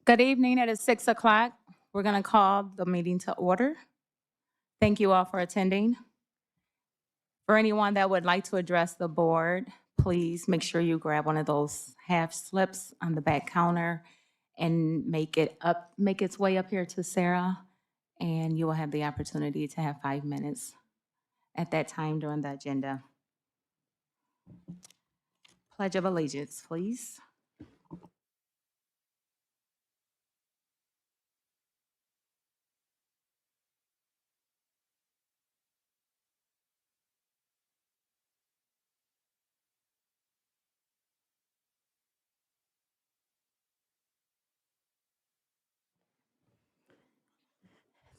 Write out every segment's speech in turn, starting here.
Good evening. It is 6 o'clock. We're going to call the meeting to order. Thank you all for attending. For anyone that would like to address the board, please make sure you grab one of those half slips on the back counter and make its way up here to Sarah, and you will have the opportunity to have 5 minutes at that time during the agenda. Pledge of Allegiance, please.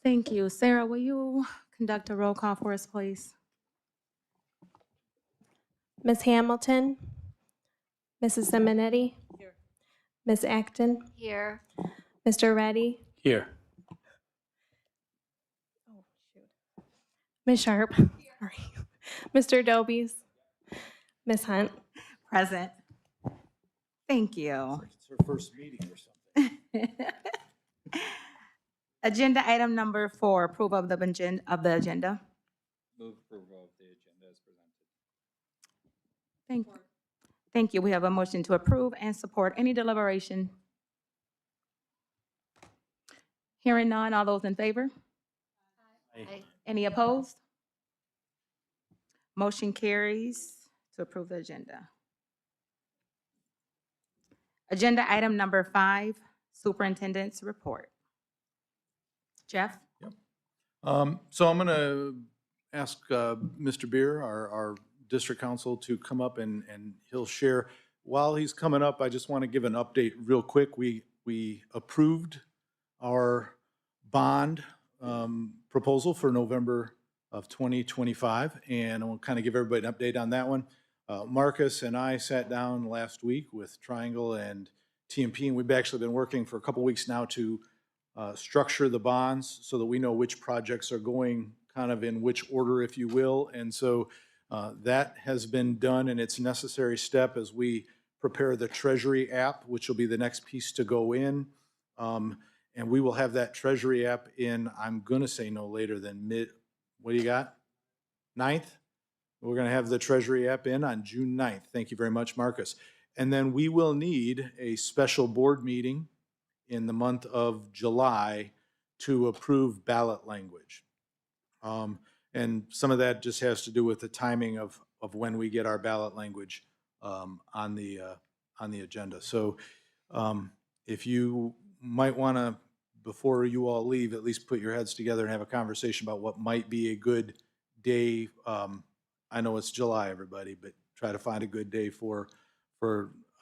Thank you. Sarah, will you conduct a roll call for us, please? Ms. Hamilton, Mrs. Simonetti, here. Ms. Acton, Here. Mr. Reddy, Here. oh, shoot. Ms. Sharp, sorry. Mr. Dobies, Ms. Hunt. Present. Thank you. It's her first meeting or something. Agenda item number 4, approval of the agenda. Move approval of the agenda as presented. Thank you. We have a motion to approve and support. Any deliberation? Hearing none, all those in favor? Aye. Any opposed? Motion carries to approve the agenda. Agenda item number 5, Superintendent's report. Jeff? So I'm going to ask Mr. Beer, our district counsel, to come up and he'll share. While he's coming up, I just want to give an update real quick. We approved our bond proposal for November of 2025, and I will kind of give everybody an update on that one. Marcus and I sat down last week with Triangle and TMP, and we've actually been working for a couple weeks now to structure the bonds so that we know which projects are going kind of in which order, if you will. And so that has been done, and it's a necessary step as we prepare the Treasury app, which will be the next piece to go in. And we will have that Treasury app in, I'm going to say no later than what do you got? 9th? We're going to have the Treasury app in on June 9th. Thank you very much, Marcus. And then we will need a special board meeting in the month of July to approve ballot language. And some of that just has to do with the timing of when we get our ballot language on the agenda. So if you might want to, before you all leave, at least put your heads together and have a conversation about what might be a good day. I know it's July, everybody, but try to find a good day for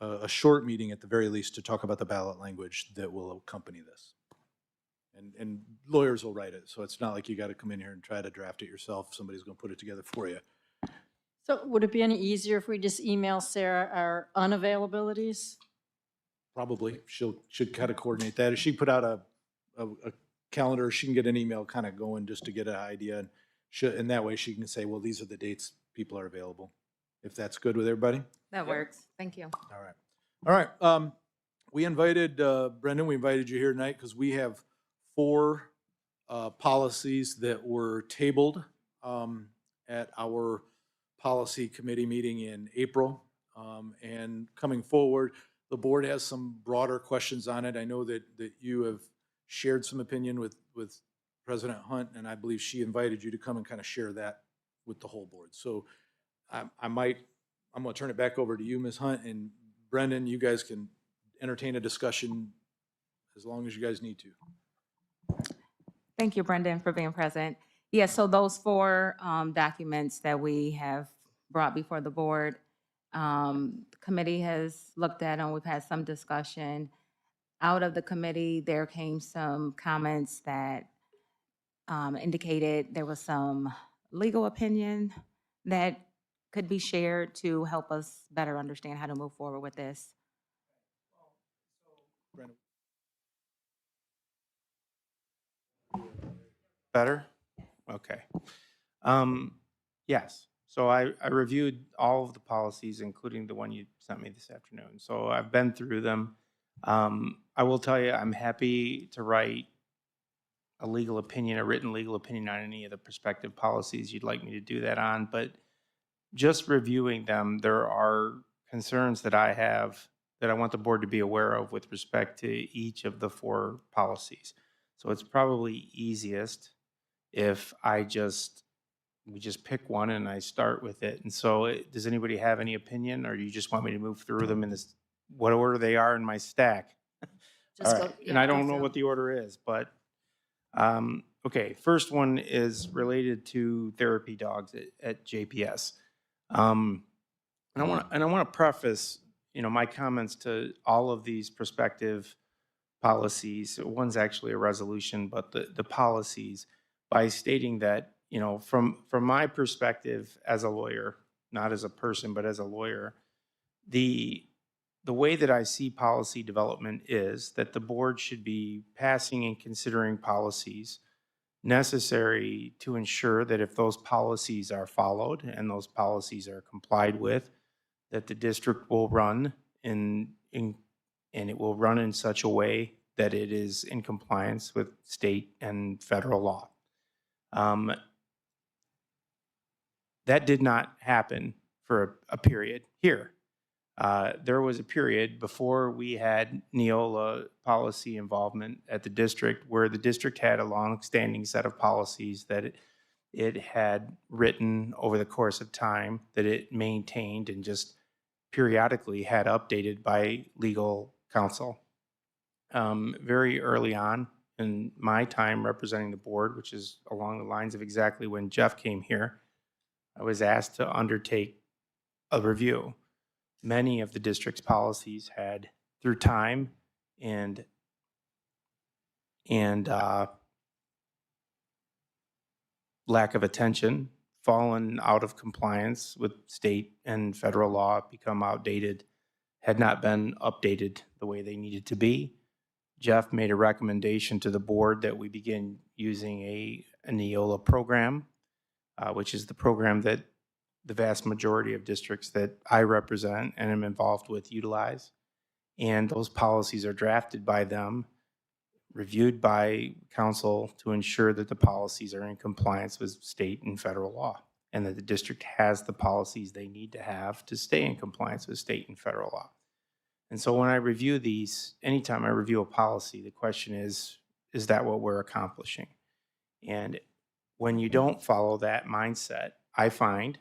a short meeting at the very least to talk about the ballot language that will accompany this. And lawyers will write it, so it's not like you got to come in here and try to draft it yourself. Somebody's going to put it together for you. So would it be any easier if we just email Sarah our unavailabilities? Probably. Should kind of coordinate that. If she put out a calendar, she can get an email kind of going just to get an idea. And that way she can say, well, these are the dates people are available. If that's good with everybody? That works. Thank you. All right. We invited, Brendan, we invited you here tonight because we have 4 policies that were tabled at our policy committee meeting in April. And coming forward, the board has some broader questions on it. I know that you have shared some opinion with President Hunt, and I believe she invited you to come and kind of share that with the whole board. So I'm going to turn it back over to you, Ms. Hunt, and Brendan, you guys can entertain a discussion as long as you guys need to. Thank you, Brendan, for being present. Yes, so those 4 documents that we have brought before the board, the committee has looked at them. We've had some discussion. Out of the committee, there came some comments that indicated there was some legal opinion that could be shared to help us better understand how to move forward with this. Better? Okay. Yes. So I reviewed all of the policies, including the one you sent me this afternoon. So I've been through them. I will tell you, I'm happy to write a legal opinion, a written legal opinion on any of the prospective policies you'd like me to do that on, but just reviewing them, there are concerns that I have that I want the board to be aware of with respect to each of the 4 policies. So it's probably easiest if we just pick one and I start with it. And so does anybody have any opinion, or do you just want me to move through them in this, what order they are in my stack? Just All go- right, and yeah, I go don't know through. what the order is, but, okay, first one is related to therapy dogs at JPS. And I want to preface, my comments to all of these prospective policies. One's actually a resolution, but the policies, by stating that, from my perspective as a lawyer, not as a person, but as a lawyer, the way that I see policy development is that the board should be passing and considering policies necessary to ensure that if those policies are followed and those policies are complied with, that the district will run and it will run in such a way that it is in compliance with state and federal law. That did not happen for a period here. There was a period before we had Neola policy involvement at the district where the district had a long-standing set of policies that it had written over the course of time, that it maintained and just periodically had updated by legal counsel. Very early on in my time representing the board, which is along the lines of exactly when Jeff came here, I was asked to undertake a review. Many of the district's policies had, through time and lack of attention, fallen out of compliance with state and federal law, become outdated, had not been updated the way they needed to be. Jeff made a recommendation to the board that we begin using a Neola program, which is the program that the vast majority of districts that I represent and am involved with utilize. And those policies are drafted by them, reviewed by council to ensure that the policies are in compliance with state and federal law, and that the district has the policies they need to have to stay in compliance with state and federal law. And so when I review these, anytime I review a policy, the question is that what we're accomplishing? And when you don't follow that mindset, I find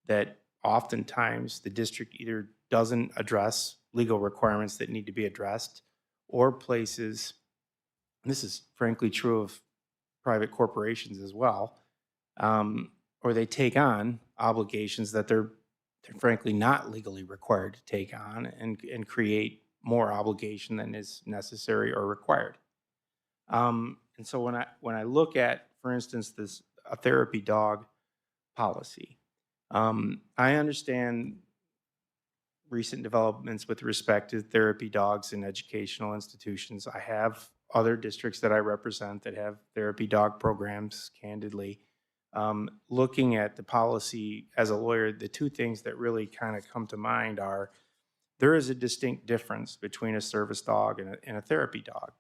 that oftentimes the district either doesn't address legal requirements that need to be addressed, or places, and this is frankly true of private corporations as well, or they take on obligations that they're frankly not legally required to take on, and create more obligation than is necessary or required. And so when I look at, for instance, a therapy dog policy, I understand recent developments with respect to therapy dogs in educational institutions. I have other districts that I represent that have therapy dog programs, candidly. Looking at the policy as a lawyer, the two things that really kind of come to mind are there is a distinct difference between a service dog and a therapy dog.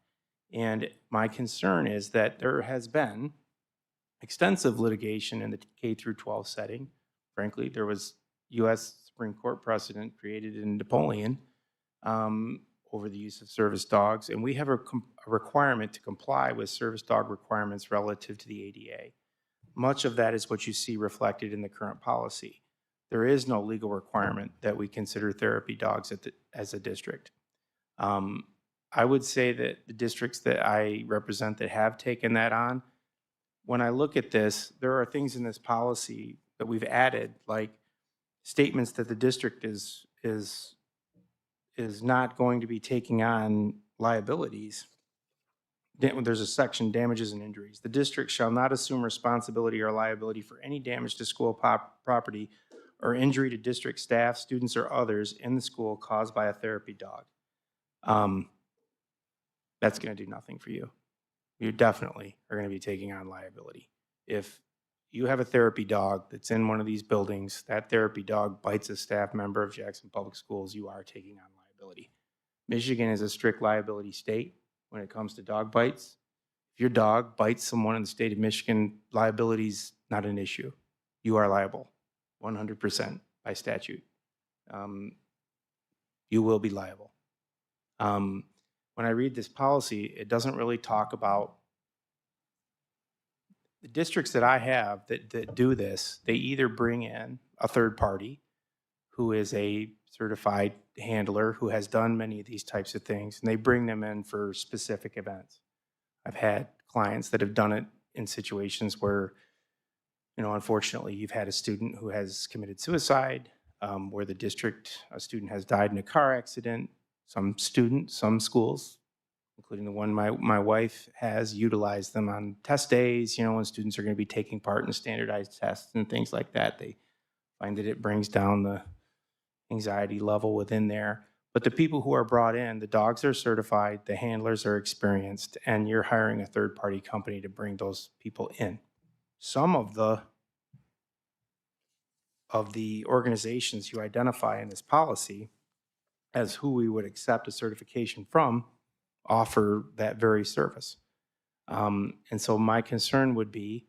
And my concern is that there has been extensive litigation in the K through 12 setting. Frankly, there was U.S. Supreme Court precedent created in Napoleon over the use of service dogs, and we have a requirement to comply with service dog requirements relative to the ADA. Much of that is what you see reflected in the current policy. There is no legal requirement that we consider therapy dogs as a district. I would say that the districts that I represent that have taken that on, when I look at this, there are things in this policy that we've added, like statements that the district is not going to be taking on liabilities. There's a section, damages and injuries. The district shall not assume responsibility or liability for any damage to school property or injury to district staff, students, or others in the school caused by a therapy dog. That's going to do nothing for you. You definitely are going to be taking on liability. If you have a therapy dog that's in one of these buildings, that therapy dog bites a staff member of Jackson Public Schools, you are taking on liability. Michigan is a strict liability state when it comes to dog bites. If your dog bites someone in the state of Michigan, liability is not an issue. You are liable, 100% by statute. You will be liable. When I read this policy, it doesn't really talk about the districts that I have that do this. They either bring in a third party who is a certified handler who has done many of these types of things, and they bring them in for specific events. I've had clients that have done it in situations where, unfortunately, you've had a student who has committed suicide, where a student has died in a car accident. Some schools, including the one my wife has, utilized them on test days, when students are going to be taking part in standardized tests and things like that. They find that it brings down the anxiety level within there. But the people who are brought in, the dogs are certified, the handlers are experienced, and you're hiring a third-party company to bring those people in. Some of the organizations you identify in this policy as who we would accept a certification from offer that very service. And so my concern would be,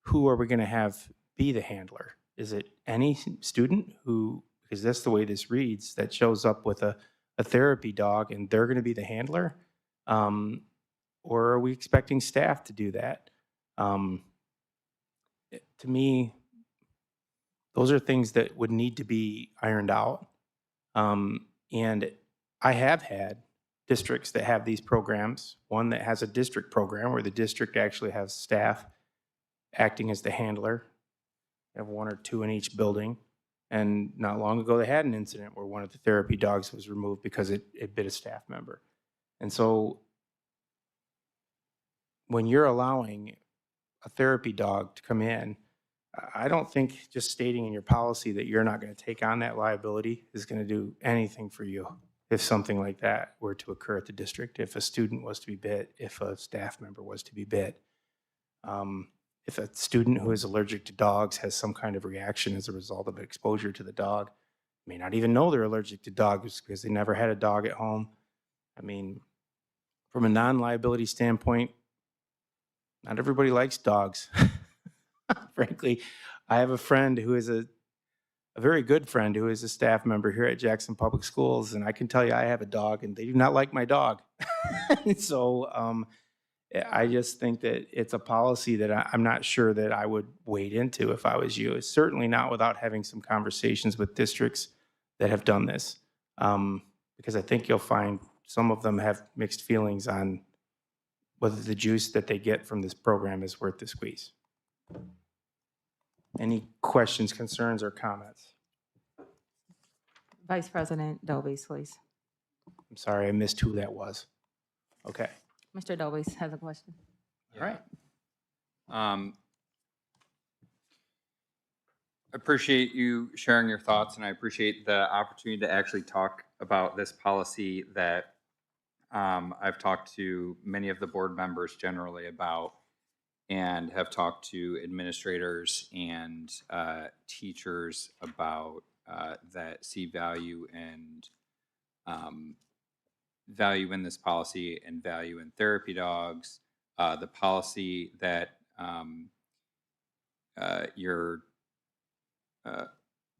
who are we going to have be the handler? Is it any student who, because that's the way this reads, that shows up with a therapy dog and they're going to be the handler? Or are we expecting staff to do that? To me, those are things that would need to be ironed out. And I have had districts that have these programs, one that has a district program where the district actually has staff acting as the handler. They have 1 or 2 in each building. And not long ago, they had an incident where one of the therapy dogs was removed because it bit a staff member. And so when you're allowing a therapy dog to come in, I don't think just stating in your policy that you're not going to take on that liability is going to do anything for you if something like that were to occur at the district, if a student was to be bit, if a staff member was to be bit. If a student who is allergic to dogs has some kind of reaction as a result of exposure to the dog, may not even know they're allergic to dogs because they never had a dog at home. I mean, from a non-liability standpoint, not everybody likes dogs. Frankly, I have a friend who is a very good friend who is a staff member here at Jackson Public Schools, and I can tell you I have a dog, and they do not like my dog. So I just think that it's a policy that I'm not sure that I would wade into if I was you. It's certainly not without having some conversations with districts that have done this, because I think you'll find some of them have mixed feelings on whether the juice that they get from this program is worth the squeeze. Any questions, concerns, or comments? Vice President Dobies, please. I'm sorry, I missed who that was. Okay. Mr. Dobies has a question. All right. I appreciate you sharing your thoughts, and I appreciate the opportunity to actually talk about this policy that I've talked to many of the board members generally about, and have talked to administrators and teachers about that see value and value in this policy and value in therapy dogs. The policy that you're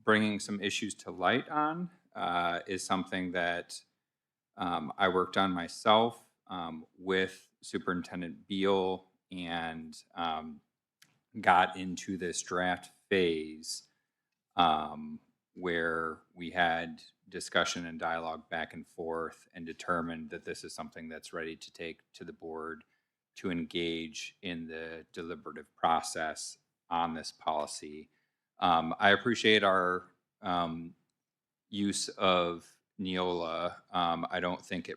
bringing some issues to light on is something that I worked on myself with Superintendent Beal, and got into this draft phase where we had discussion and dialogue back and forth, and determined that this is something that's ready to take to the board to engage in the deliberative process on this policy. I appreciate our use of Neola. I don't think it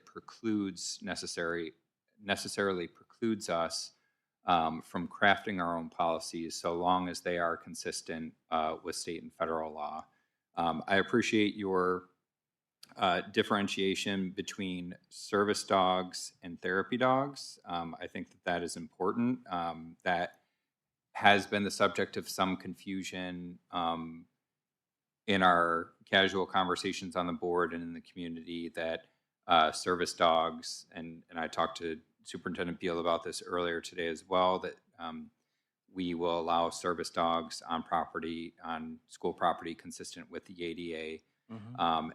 necessarily precludes us from crafting our own policies, so long as they are consistent with state and federal law. I appreciate your differentiation between service dogs and therapy dogs. I think that is important. That has been the subject of some confusion in our casual conversations on the board and in the community, that service dogs, and I talked to Superintendent Beal about this earlier today as well, that we will allow service dogs on property, on school property consistent with the ADA,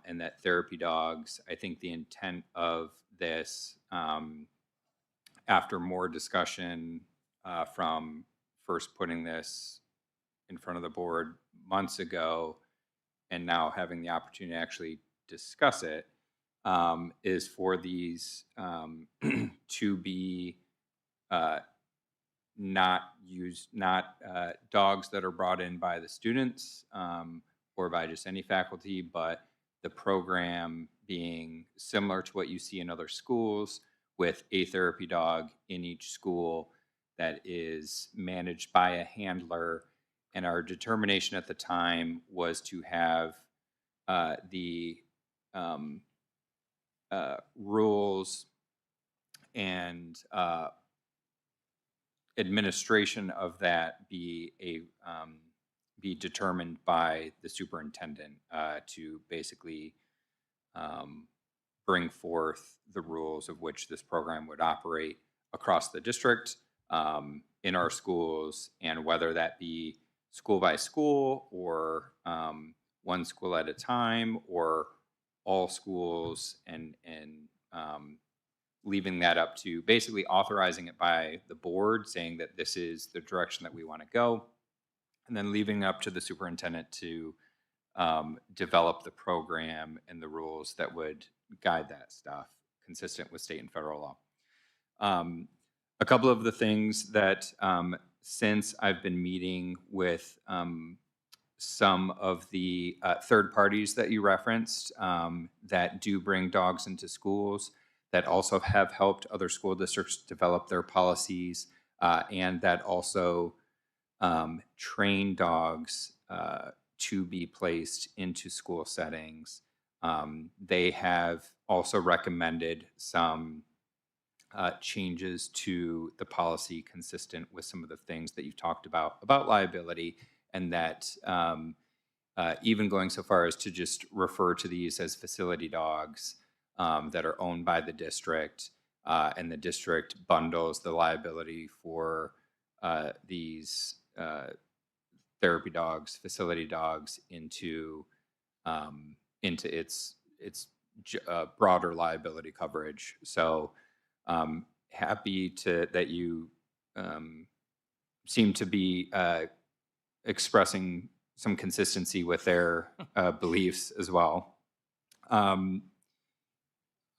and that therapy dogs, I think the intent of this, after more discussion from first putting this in front of the board months ago, and now having the opportunity to actually discuss it, is for these to be not dogs that are brought in by the students or by just any faculty, but the program being similar to what you see in other schools, with a therapy dog in each school that is managed by a handler. And our determination at the time was to have the rules and administration of that be determined by the superintendent to basically bring forth the rules of which this program would operate across the district, in our schools, and whether that be school by school or one school at a time or all schools, and leaving that up to basically authorizing it by the board, saying that this is the direction that we want to go, and then leaving it up to the superintendent to develop the program and the rules that would guide that stuff consistent with state and federal law. A couple of the things that since I've been meeting with some of the third parties that you referenced that do bring dogs into schools, that also have helped other school districts develop their policies, and that also train dogs to be placed into school settings. They have also recommended some changes to the policy consistent with some of the things that you've talked about liability, and that even going so far as to just refer to these as facility dogs that are owned by the district, and the district bundles the liability for these therapy dogs, facility dogs into its broader liability coverage. So happy that you seem to be expressing some consistency with their beliefs as well.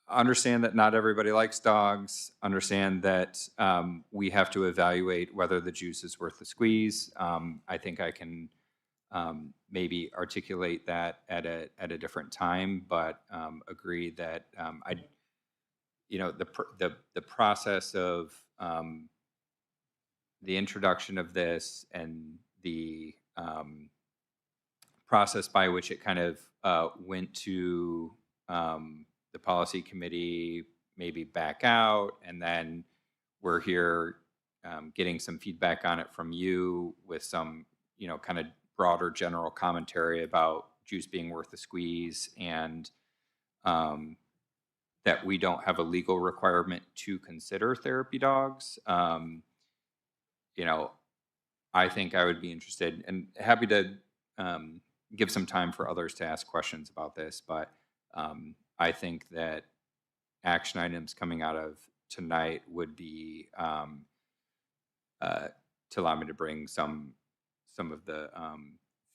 Understand that not everybody likes dogs. Understand that we have to evaluate whether the juice is worth the squeeze. I think I can maybe articulate that at a different time, but agree that the process of the introduction of this and the process by which it kind of went to the policy committee, maybe back out, and then we're here getting some feedback on it from you with some, kind of broader general commentary about juice being worth the squeeze, and that we don't have a legal requirement to consider therapy dogs. I think I would be interested and happy to give some time for others to ask questions about this, but I think that action items coming out of tonight would be to allow me to bring some of the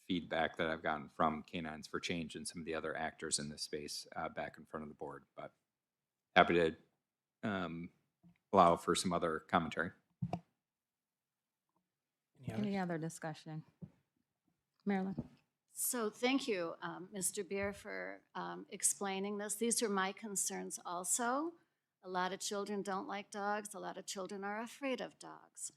feedback that I've gotten from Canines for Change and some of the other actors in this space back in front of the board. But happy to allow for some other commentary. Any other discussion? Marilyn? So thank you, Mr. Beer, for explaining this. These are my concerns also. A lot of children don't like dogs. A lot of children are afraid of dogs.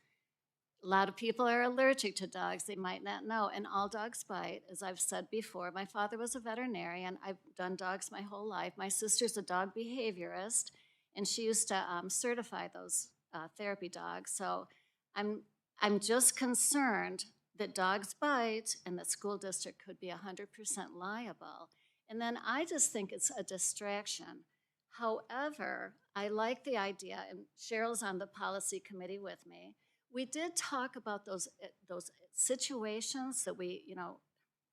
A lot of people are allergic to dogs. They might not know. And all dogs bite, as I've said before. My father was a veterinarian. I've done dogs my whole life. My sister's a dog behaviorist, and she used to certify those therapy dogs. So I'm just concerned that dogs bite and the school district could be 100% liable. And then I just think it's a distraction. However, I like the idea, and Cheryl's on the policy committee with me. We did talk about those situations that we,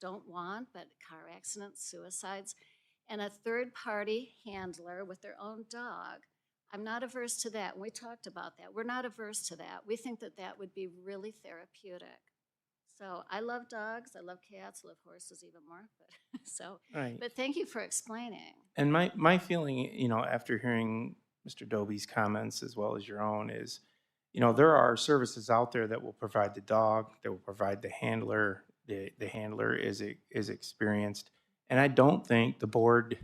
don't want, but car accidents, suicides, and a third-party handler with their own dog. I'm not averse to that, and we talked about that. We're not averse to that. We think that that would be really therapeutic. So I love dogs, I love cats, I love horses even more, but, Right. but thank you for explaining. And my feeling, after hearing Mr. Dobie's comments as well as your own is, there are services out there that will provide the dog, that will provide the handler. The handler is experienced. And I don't think the board,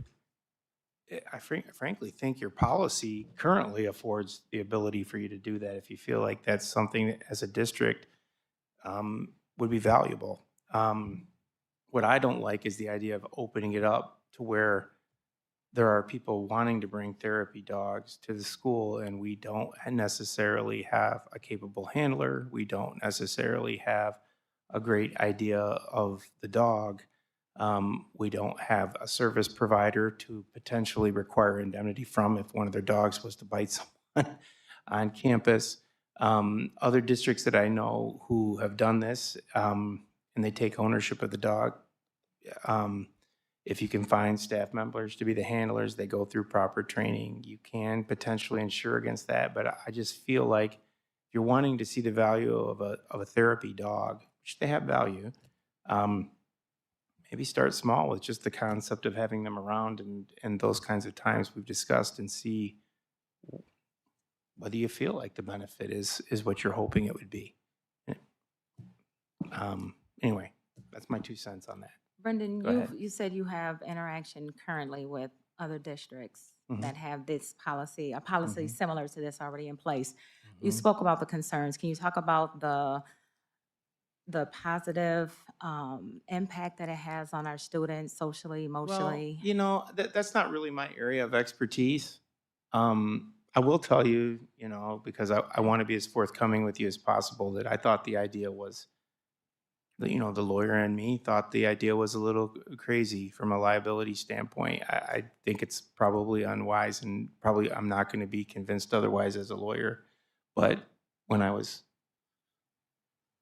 frankly think your policy currently affords the ability for you to do that if you feel like that's something that as a district would be valuable. What I don't like is the idea of opening it up to where there are people wanting to bring therapy dogs to the school and we don't necessarily have a capable handler. We don't necessarily have a great idea of the dog. We don't have a service provider to potentially require indemnity from if one of their dogs was to bite someone on campus. Other districts that I know who have done this and they take ownership of the dog, if you can find staff members to be the handlers, they go through proper training. You can potentially insure against that, but I just feel like if you're wanting to see the value of a therapy dog, which they have value, maybe start small with just the concept of having them around and those kinds of times we've discussed and see whether you feel like the benefit is what you're hoping it would be. Anyway, that's my 2 cents on that. Brendan, Go ahead. you said you have interaction currently with other districts Mhm. that have this policy, a policy Mhm. similar to this already in place. You Mhm. spoke about the concerns. Can you talk about the positive impact that it has on our students socially, emotionally? Well, that's not really my area of expertise. I will tell you, because I want to be as forthcoming with you as possible, that I thought the idea was, the lawyer and me thought the idea was a little crazy from a liability standpoint. I think it's probably unwise and probably I'm not going to be convinced otherwise as a lawyer. But when I was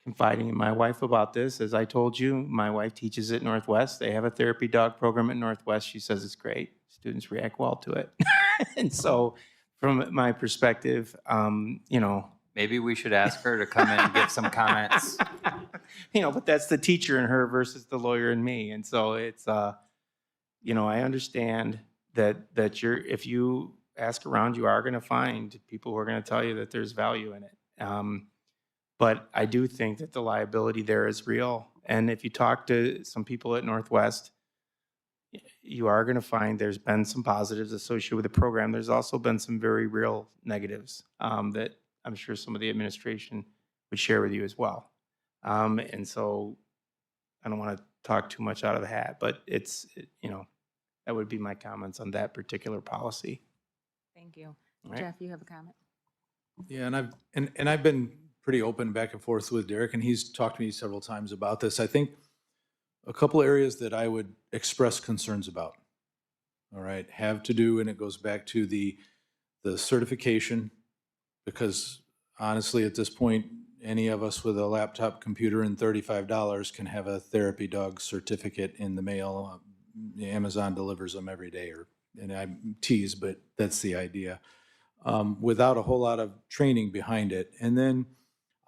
confiding in my wife about this, as I told you, my wife teaches at Northwest. They have a therapy dog program at Northwest. She says it's great. Students react well to it. And so from my perspective, Maybe we should ask her to come in and give some comments. but that's the teacher in her versus the lawyer in me. And so it's, I understand that if you ask around, you are going to find people who are going to tell you that there's value in it. But I do think that the liability there is real. And if you talk to some people at Northwest, you are going to find there's been some positives associated with the program. There's also been some very real negatives that I'm sure some of the administration would share with you as well. And so I don't want to talk too much out of the hat, but that would be my comments on that particular policy. Thank you. All right. Jeff, you have a comment? Yeah, and I've been pretty open back and forth with Derek, and he's talked to me several times about this. I think a couple areas that I would express concerns about, all right, have to do, and it goes back to the certification, because honestly, at this point, any of us with a laptop computer and $35 can have a therapy dog certificate in the mail. Amazon delivers them every day, and I tease, but that's the idea. Without a whole lot of training behind it. And then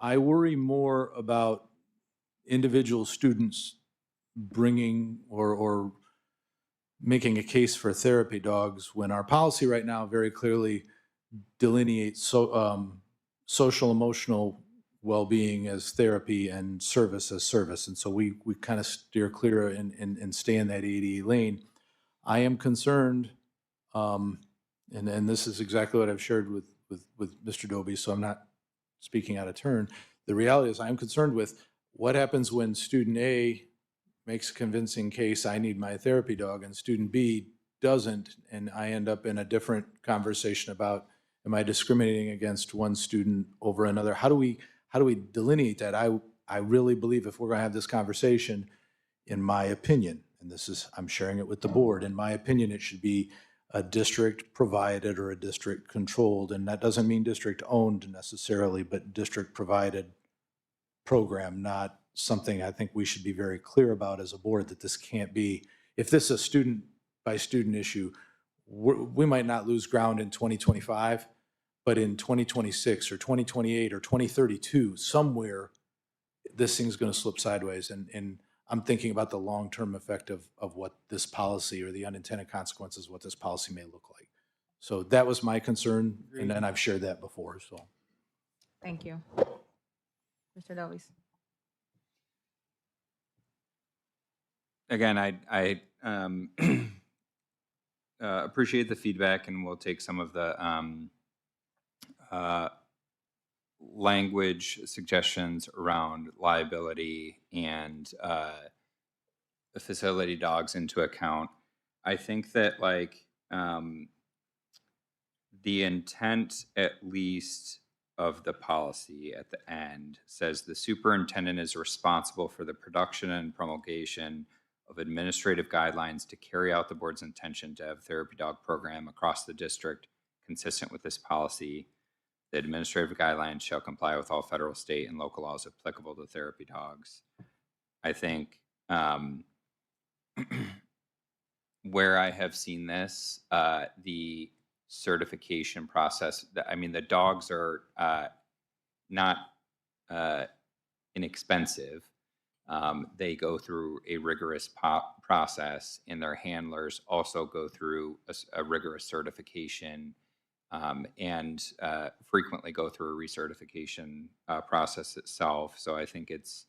I worry more about individual students bringing or making a case for therapy dogs when our policy right now very clearly delineates social emotional well-being as therapy and service as service. And so we kind of steer clear and stay in that ADA lane. I am concerned, and this is exactly what I've shared with Mr. Dobie, so I'm not speaking out of turn. The reality is I'm concerned with what happens when student A makes a convincing case, I need my therapy dog, and student B doesn't, and I end up in a different conversation about, am I discriminating against one student over another? How do we delineate that? I really believe if we're going to have this conversation, in my opinion, and I'm sharing it with the board, in my opinion, it should be a district provided or a district controlled, and that doesn't mean district owned necessarily, but district provided program, not something I think we should be very clear about as a board, that this can't be, if this is a student by student issue, we might not lose ground in 2025, but in 2026 or 2028 or 2032, somewhere, this thing's going to slip sideways. And I'm thinking about the long-term effect of what this policy or the unintended consequences, of what this policy may look like. So that was my concern, and then I've shared that before, so. Thank you. Mr. Dobies. Again, I appreciate the feedback, and we'll take some of the language suggestions around liability and the facility dogs into account. I think that like the intent, at least of the policy at the end, says the superintendent is responsible for the production and promulgation of administrative guidelines to carry out the board's intention to have a therapy dog program across the district consistent with this policy. The administrative guidelines shall comply with all federal, state, and local laws applicable to therapy dogs. I think where I have seen this, the certification process, I mean, the dogs are not inexpensive. They go through a rigorous process, and their handlers also go through a rigorous certification and frequently go through a recertification process itself. So I think it's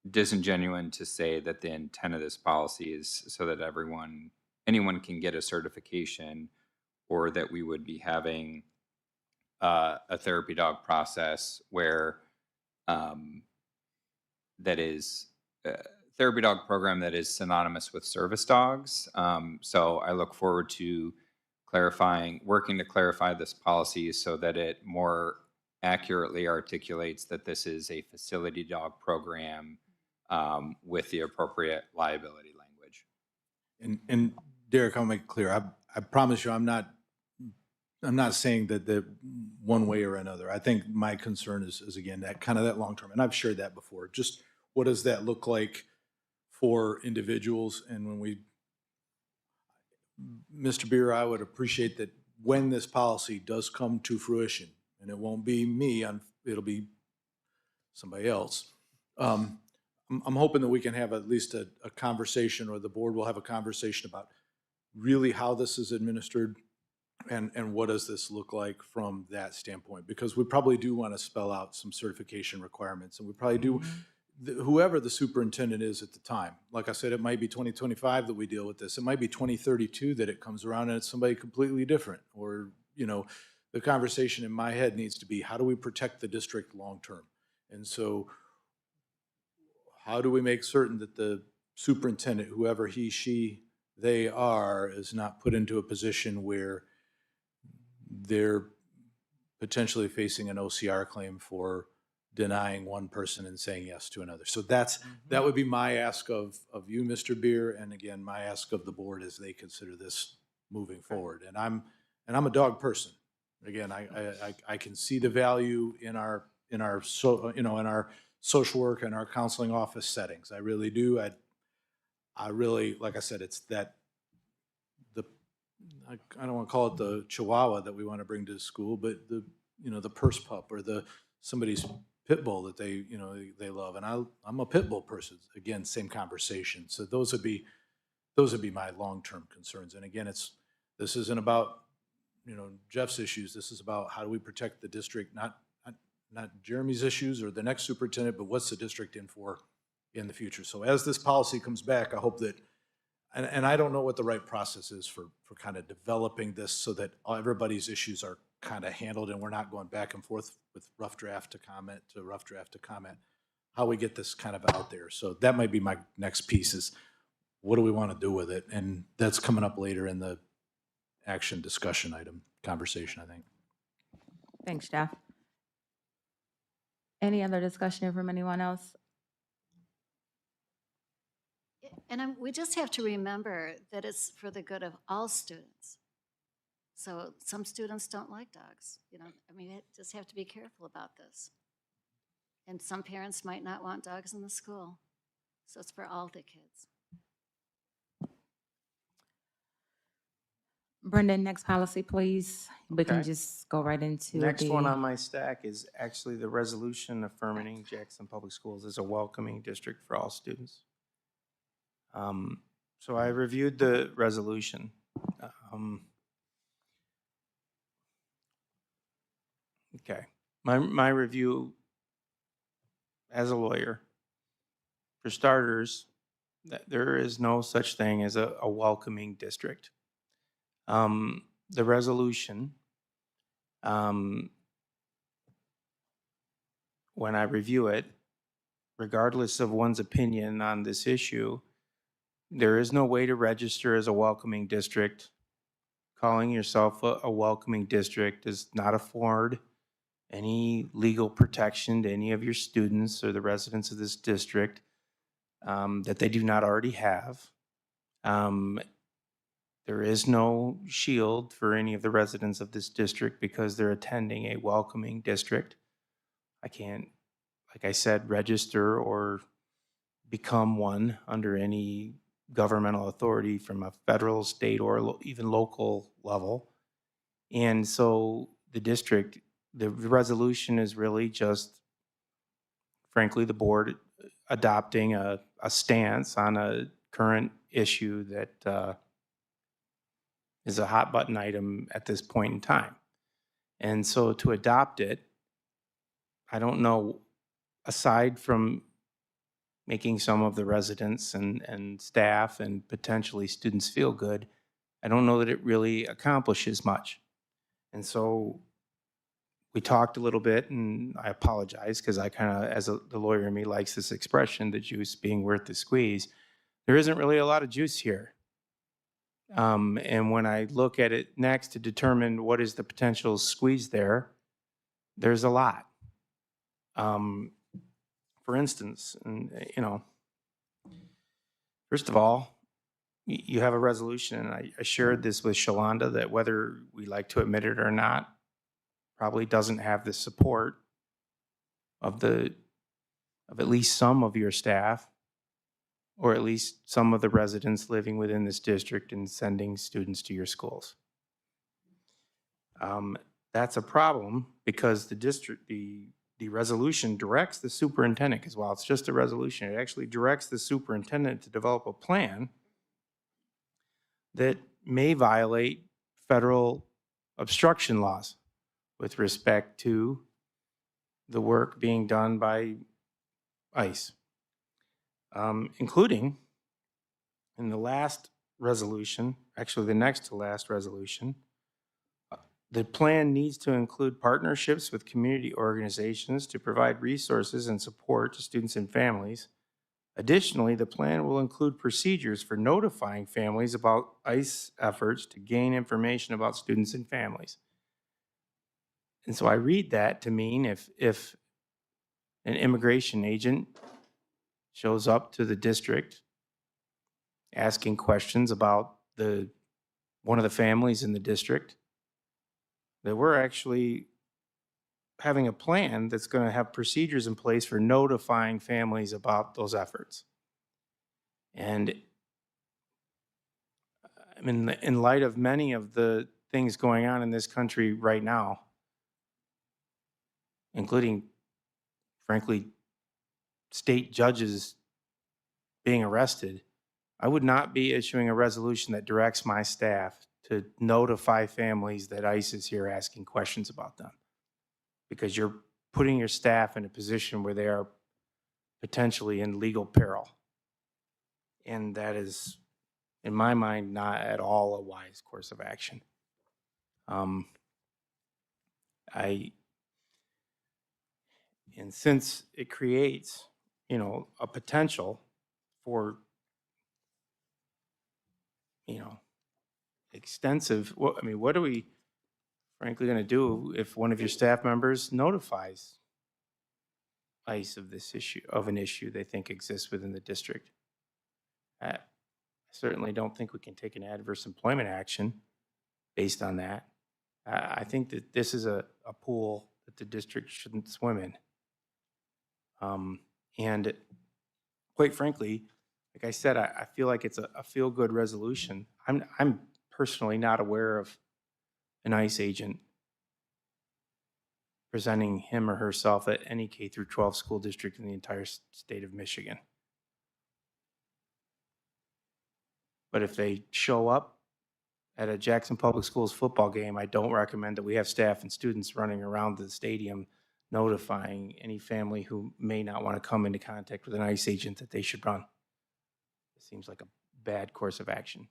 disingenuous to say that the intent of this policy is so that anyone can get a certification, or that we would be having a therapy dog process where that is therapy dog program that is synonymous with service dogs. So I look forward to working to clarify this policy so that it more accurately articulates that this is a facility dog program with the appropriate liability language. And Derek, I'll make it clear, I promise you, I'm not saying that one way or another. I think my concern is again, that kind of that long-term, and I've shared that before, just what does that look like for individuals? And when Mr. Beer, I would appreciate that when this policy does come to fruition, and it won't be me, it'll be somebody else. I'm hoping that we can have at least a conversation, or the board will have a conversation about really how this is administered and what does this look like from that standpoint, because we probably do want to spell out some certification requirements, and we probably do, whoever the superintendent is at the time. Like I said, it might be 2025 that we deal with this. It might be 2032 that it comes around and it's somebody completely different. Or, the conversation in my head needs to be, how do we protect the district long-term? And so how do we make certain that the superintendent, whoever he, she, they are, is not put into a position where they're potentially facing an OCR claim for denying one person and saying yes to another. So that would be my ask of you, Mr. Beer, and again, my ask of the board as they consider this moving forward. And I'm a dog person. Again, I can see the value in our social work and our counseling office settings. I really do. I really, like I said, it's that I don't want to call it the Chihuahua that we want to bring to school, but the purse pup or somebody's pit bull that they love. And I'm a pit bull person. Again, same conversation. So those would be my long-term concerns. And again, this isn't about Jeff's issues. This is about how do we protect the district, not Jeremy's issues or the next superintendent, but what's the district in for in the future. So as this policy comes back, I hope that, and I don't know what the right process is for kind of developing this so that everybody's issues are kind of handled and we're not going back and forth with rough draft to comment to rough draft to comment, how we get this kind of out there. So that might be my next piece, is what do we want to do with it? And that's coming up later in the action discussion item conversation, I think. Thanks, Jeff. Any other discussion from anyone else? And we just have to remember that it's for the good of all students. So some students don't like dogs, you know, I mean, we just have to be careful about this. And some parents might not want dogs in the school. So it's for all the kids. Brendan, next policy, please. We can Okay. just go right into Next the. one on my stack is actually the resolution affirming Jackson Public Schools as a welcoming district for all students. So I reviewed the resolution. Okay, my review as a lawyer, for starters, that there is no such thing as a welcoming district. The resolution, when I review it, regardless of one's opinion on this issue, there is no way to register as a welcoming district. Calling yourself a welcoming district does not afford any legal protection to any of your students or the residents of this district that they do not already have. There is no shield for any of the residents of this district because they're attending a welcoming district. I can't, like I said, register or become one under any governmental authority from a federal, state, or even local level. And so the district, the resolution is really just, frankly, the board adopting a stance on a current issue that is a hot button item at this point in time. And so to adopt it, I don't know, aside from making some of the residents and staff and potentially students feel good, I don't know that it really accomplishes much. And so we talked a little bit, and I apologize because I kind of, the lawyer in me likes this expression, the juice being worth the squeeze. There isn't really a lot of juice here. And when I look at it next to determine what is the potential squeeze there, there's a lot. For instance, you know, first of all, you have a resolution, and I shared this with Shalonda, that whether we like to admit it or not, probably doesn't have the support of at least some of your staff, or at least some of the residents living within this district and sending students to your schools. That's a problem because the resolution directs the superintendent, because while it's just a resolution, it actually directs the superintendent to develop a plan that may violate federal obstruction laws with respect to the work being done by ICE, including in the last resolution, actually the next to last resolution, the plan needs to include partnerships with community organizations to provide resources and support to students and families. Additionally, the plan will include procedures for notifying families about ICE efforts to gain information about students and families. And so I read that to mean if an immigration agent shows up to the district asking questions about one of the families in the district, that we're actually having a plan that's going to have procedures in place for notifying families about those efforts. And I mean, in light of many of the things going on in this country right now, including, frankly, state judges being arrested, I would not be issuing a resolution that directs my staff to notify families that ICE is here asking questions about them, because you're putting your staff in a position where they are potentially in legal peril. And that is, in my mind, not at all a wise course of action. And since it creates, you know, a potential for, you know, extensive, I mean, what are we frankly going to do if one of your staff members notifies ICE of this issue, of an issue they think exists within the district? I certainly don't think we can take an adverse employment action based on that. I think that this is a pool that the district shouldn't swim in. And quite frankly, like I said, I feel like it's a feel-good resolution. I'm personally not aware of an ICE agent presenting him or herself at any K through 12 school district in the entire state of Michigan. But if they show up at a Jackson Public Schools football game, I don't recommend that we have staff and students running around the stadium notifying any family who may not want to come into contact with an ICE agent that they should run. It seems like a bad course of action.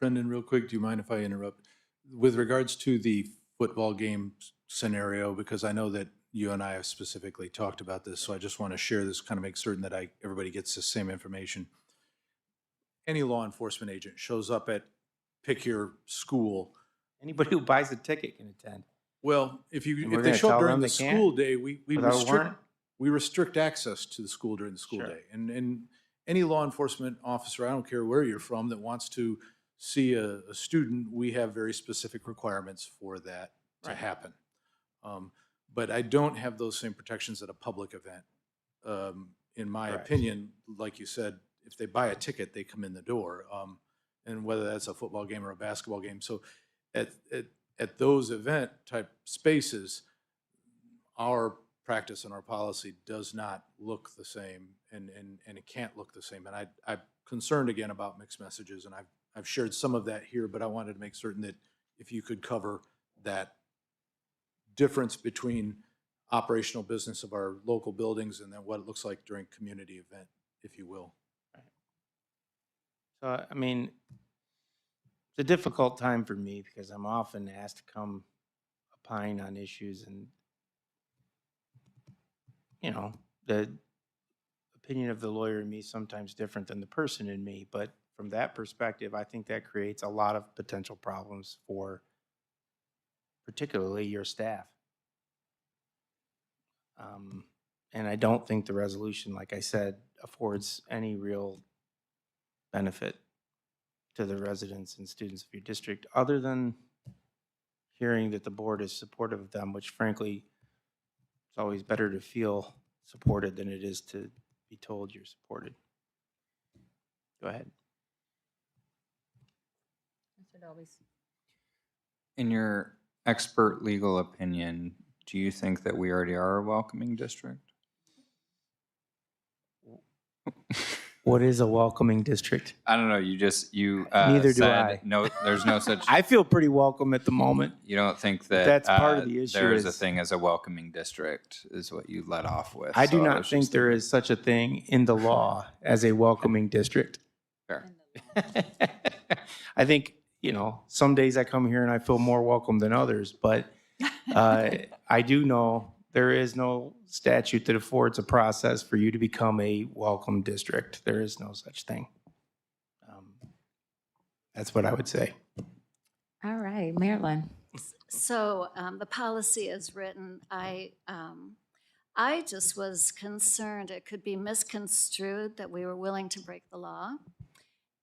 Brendan, real quick, do you mind if I interrupt? With regards to the football game scenario, because I know that you and I have specifically talked about this, so I just want to share this, kind of make certain that everybody gets the same information. Any law enforcement agent shows up at pick your school. Anybody who buys a ticket can attend. Well, if And we're they gonna show tell up during them the they can't school day, we without a warrant? restrict access to the school during the school Sure. day. And any law enforcement officer, I don't care where you're from, that wants to see a student, we have very specific requirements for that to Right. happen. But I don't have those same protections at a public event. In my Correct. opinion, like you said, if they buy a ticket, they come in the door. And whether that's a football game or a basketball game. So at those event type spaces, our practice and our policy does not look the same, and it can't look the same. And I'm concerned again about mixed messages, and I've shared some of that here, but I wanted to make certain that if you could cover that difference between operational business of our local buildings and then what it looks like during community event, if you will. So, I mean, it's a difficult time for me because I'm often asked to come opine on issues, and, you know, the opinion of the lawyer in me is sometimes different than the person in me. But from that perspective, I think that creates a lot of potential problems for particularly your staff. And I don't think the resolution, like I said, affords any real benefit to the residents and students of your district, other than hearing that the board is supportive of them, which frankly, it's always better to feel supported than it is to be told you're supported. Go ahead. Mr. Dobies. In your expert legal opinion, do you think that we already are a welcoming district? What is a welcoming district? I don't know, you Neither do said I. no, there's no such, I feel pretty welcome at the moment. you don't think that That's part of the issue there is a is- thing as a welcoming district, is what you led off with. I do So not was think just there is such a thing in the law as a welcoming district. fair. I think, you know, some days I come here and I feel more welcome than others, but I do know there is no statute that affords a process for you to become a welcome district. There is no such thing. That's what I would say. All right, Marilyn. So the policy is written, I just was concerned it could be misconstrued that we were willing to break the law.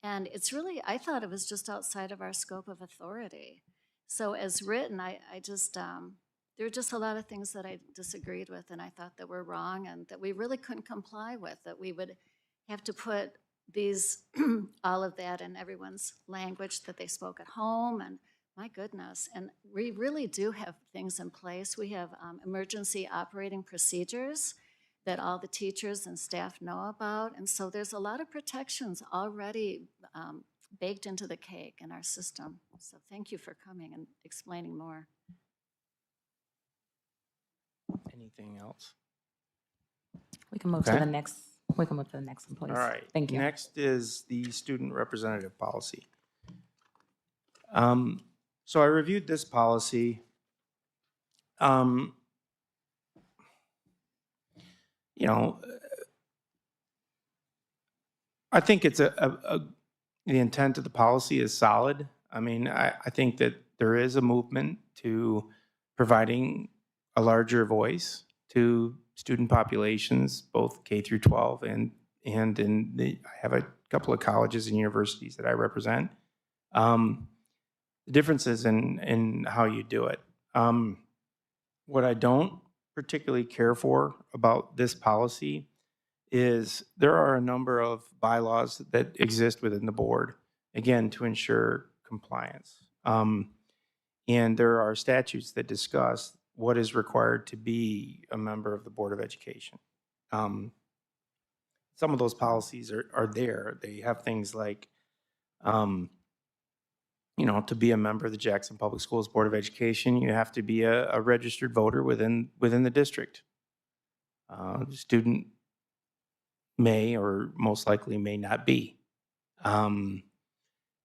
And it's really, I thought it was just outside of our scope of authority. So as written, I just, there were just a lot of things that I disagreed with and I thought that were wrong and that we really couldn't comply with, that we would have to put these, all of that in everyone's language that they spoke at home, and my goodness. And we really do have things in place. We have emergency operating procedures that all the teachers and staff know about. And so there's a lot of protections already baked into the cake in our system. So thank you for coming and explaining more. Anything else? We can move to Okay. the next, we can move to the next one, please. All right. Thank you. Next is the student representative policy. So I reviewed this policy. You know, I think it's the intent of the policy is solid. I mean, I think that there is a movement to providing a larger voice to student populations, both K through 12 and and I have a couple of colleges and universities that I represent. The differences in how you do it. What I don't particularly care for about this policy is there are a number of bylaws that exist within the board, again, to ensure compliance. And there are statutes that discuss what is required to be a member of the Board of Education. Some of those policies are there. They have things like, to be a member of the Jackson Public Schools Board of Education, you have to be a registered voter within the district. The student may or most likely may not be. In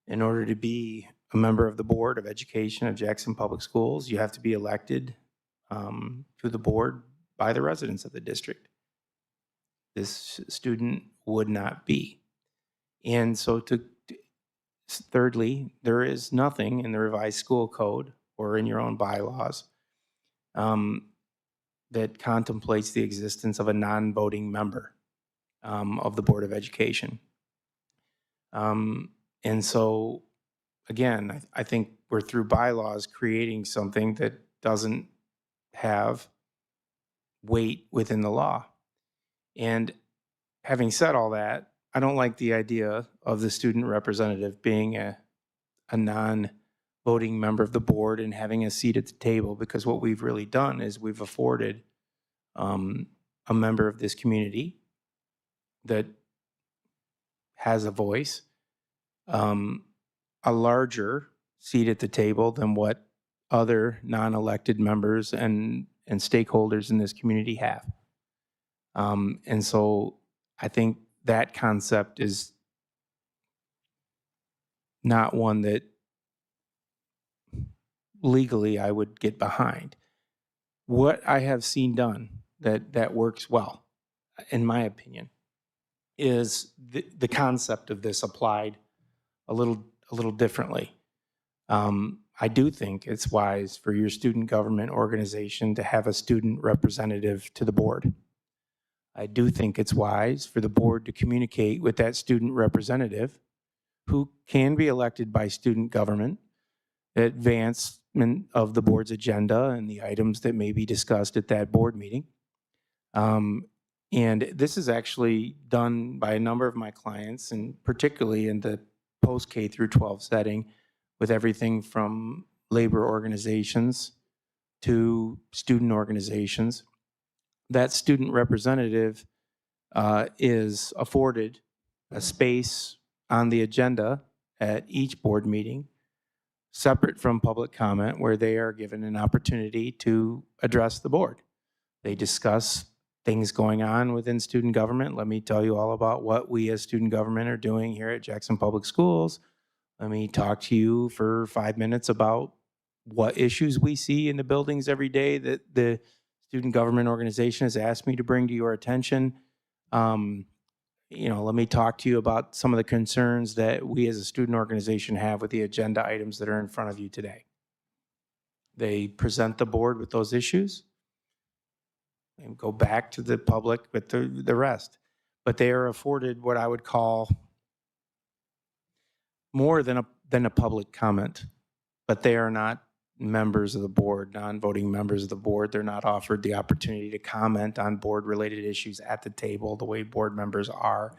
order to be a member of the Board of Education of Jackson Public Schools, you have to be elected to the board by the residents of the district. This student would not be. And so thirdly, there is nothing in the revised school code or in your own bylaws that contemplates the existence of a non-voting member of the Board of Education. And so, again, I think we're through bylaws creating something that doesn't have weight within the law. And having said all that, I don't like the idea of the student representative being a non-voting member of the board and having a seat at the table, because what we've really done is we've afforded a member of this community that has a voice, a larger seat at the table than what other non-elected members and stakeholders in this community have. And so I think that concept is not one that legally I would get behind. What I have seen done that works well, in my opinion, is the concept of this applied a little differently. I do think it's wise for your student government organization to have a student representative to the board. I do think it's wise for the board to communicate with that student representative who can be elected by student government, advancement of the board's agenda and the items that may be discussed at that board meeting. And this is actually done by a number of my clients, and particularly in the post K through 12 setting, with everything from labor organizations to student organizations. That student representative is afforded a space on the agenda at each board meeting, separate from public comment, where they are given an opportunity to address the board. They discuss things going on within student government. Let me tell you all about what we as student government are doing here at Jackson Public Schools. Let me talk to you for 5 minutes about what issues we see in the buildings every day that the student government organization has asked me to bring to your attention. Let me talk to you about some of the concerns that we as a student organization have with the agenda items that are in front of you today. They present the board with those issues and go back to the public with the rest. But they are afforded what I would call more than a public comment, but they are not members of the board, non-voting members of the board. They're not offered the opportunity to comment on board-related issues at the table the way board members are,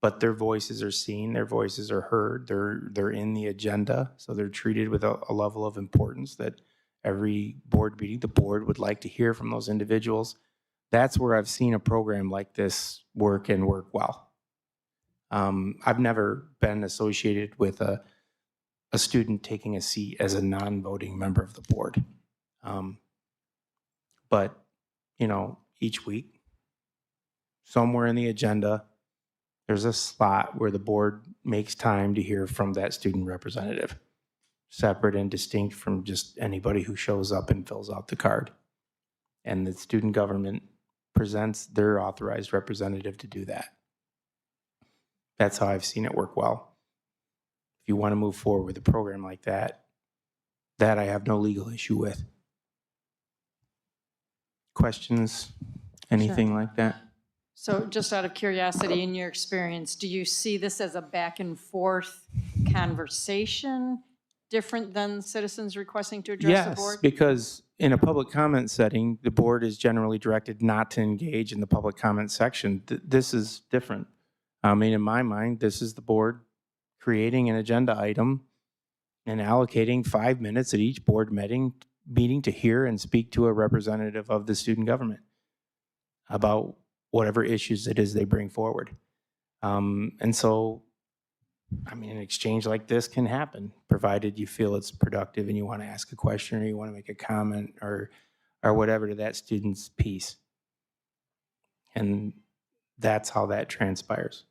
but their voices are seen, their voices are heard, they're in the agenda, so they're treated with a level of importance that every board meeting, the board would like to hear from those individuals. That's where I've seen a program like this work and work well. I've never been associated with a student taking a seat as a non-voting member of the board. But, each week, somewhere in the agenda, there's a slot where the board makes time to hear from that student representative, separate and distinct from just anybody who shows up and fills out the card. And the student government presents their authorized representative to do that. That's how I've seen it work well. If you want to move forward with a program like that I have no legal issue with. Questions? Anything like that? So just out of curiosity, in your experience, do you see this as a back and forth conversation, different than citizens requesting to address the Yes, board? because in a public comment setting, the board is generally directed not to engage in the public comment section. This is different. I mean, in my mind, this is the board creating an agenda item and allocating 5 minutes at each board meeting to hear and speak to a representative of the student government about whatever issues it is they bring forward. And so, I mean, an exchange like this can happen, provided you feel it's productive and you want to ask a question or you want to make a comment or whatever to that student's piece. And that's how that transpires.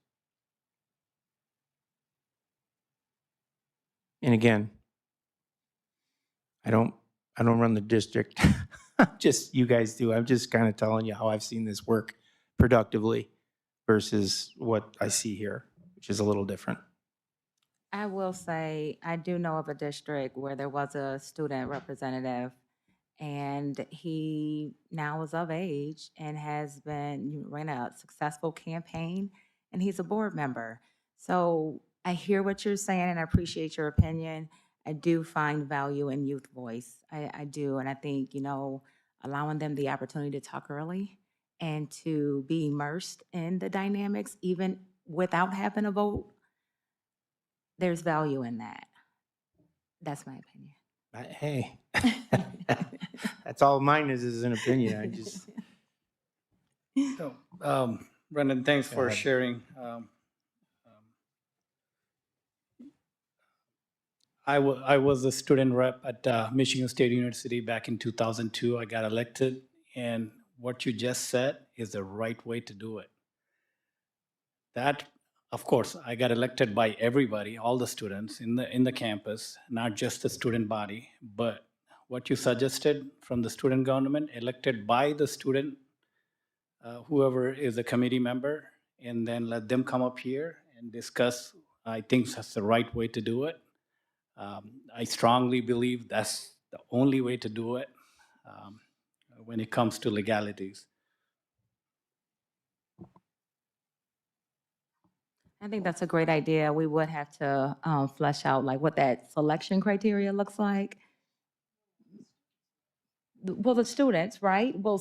And again, I don't run the district. Just you guys do. I'm just kind of telling you how I've seen this work productively versus what I see here, which is a little different. I will say, I do know of a district where there was a student representative, and he now is of age and has ran a successful campaign, and he's a board member. So I hear what you're saying, and I appreciate your opinion. I do find value in youth voice. I do, and I think, allowing them the opportunity to talk early and to be immersed in the dynamics, even without having a vote, there's value in that. That's my opinion. Hey, that's all mine is an opinion. I just, So, Brendan, thanks Go for ahead. sharing. I was a student rep at Michigan State University back in 2002. I got elected, and what you just said is the right way to do it. That, of course, I got elected by everybody, all the students in the campus, not just the student body. But what you suggested from the student government, elected by the student, whoever is a committee member, and then let them come up here and discuss. I think that's the right way to do it. I strongly believe that's the only way to do it when it comes to legalities. I think that's a great idea. We would have to flesh out like what that selection criteria looks like. Well, the students, right? Well,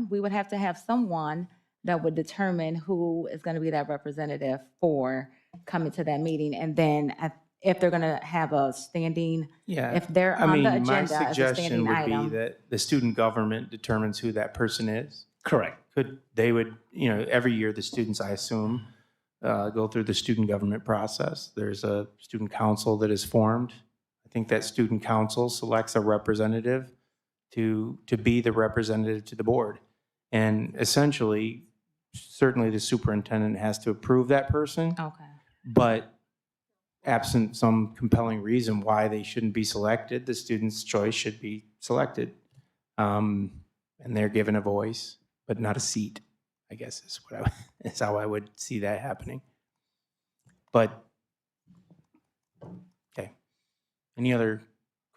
we would have to have someone that would determine who is going to be that representative for coming to that meeting. And then if they're going to have a standing, yeah. if they're I on mean, the my agenda as a suggestion standing would be item. that the student government determines who that person is. Correct. They would, every year the students, I assume, go through the student government process. There's a student council that is formed. I think that student council selects a representative to be the representative to the board. And essentially, certainly the superintendent has to approve that person, Okay. but absent some compelling reason why they shouldn't be selected, the student's choice should be selected. And they're given a voice, but not a seat, I guess is how I would see that happening. But, okay. Any other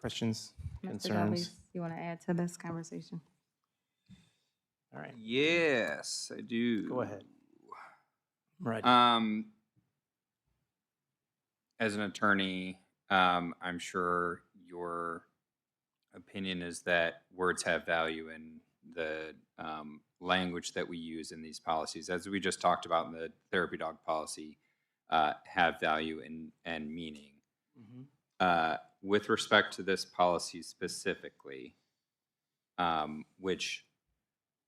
questions, Mr. concerns? Davies, you want to add to this conversation? All right, Yes, I do. go ahead. Right. As an attorney, I'm sure your opinion is that words have value in the language that we use in these policies, as we just talked about in the therapy dog policy, have value and meaning. With respect to this policy specifically, which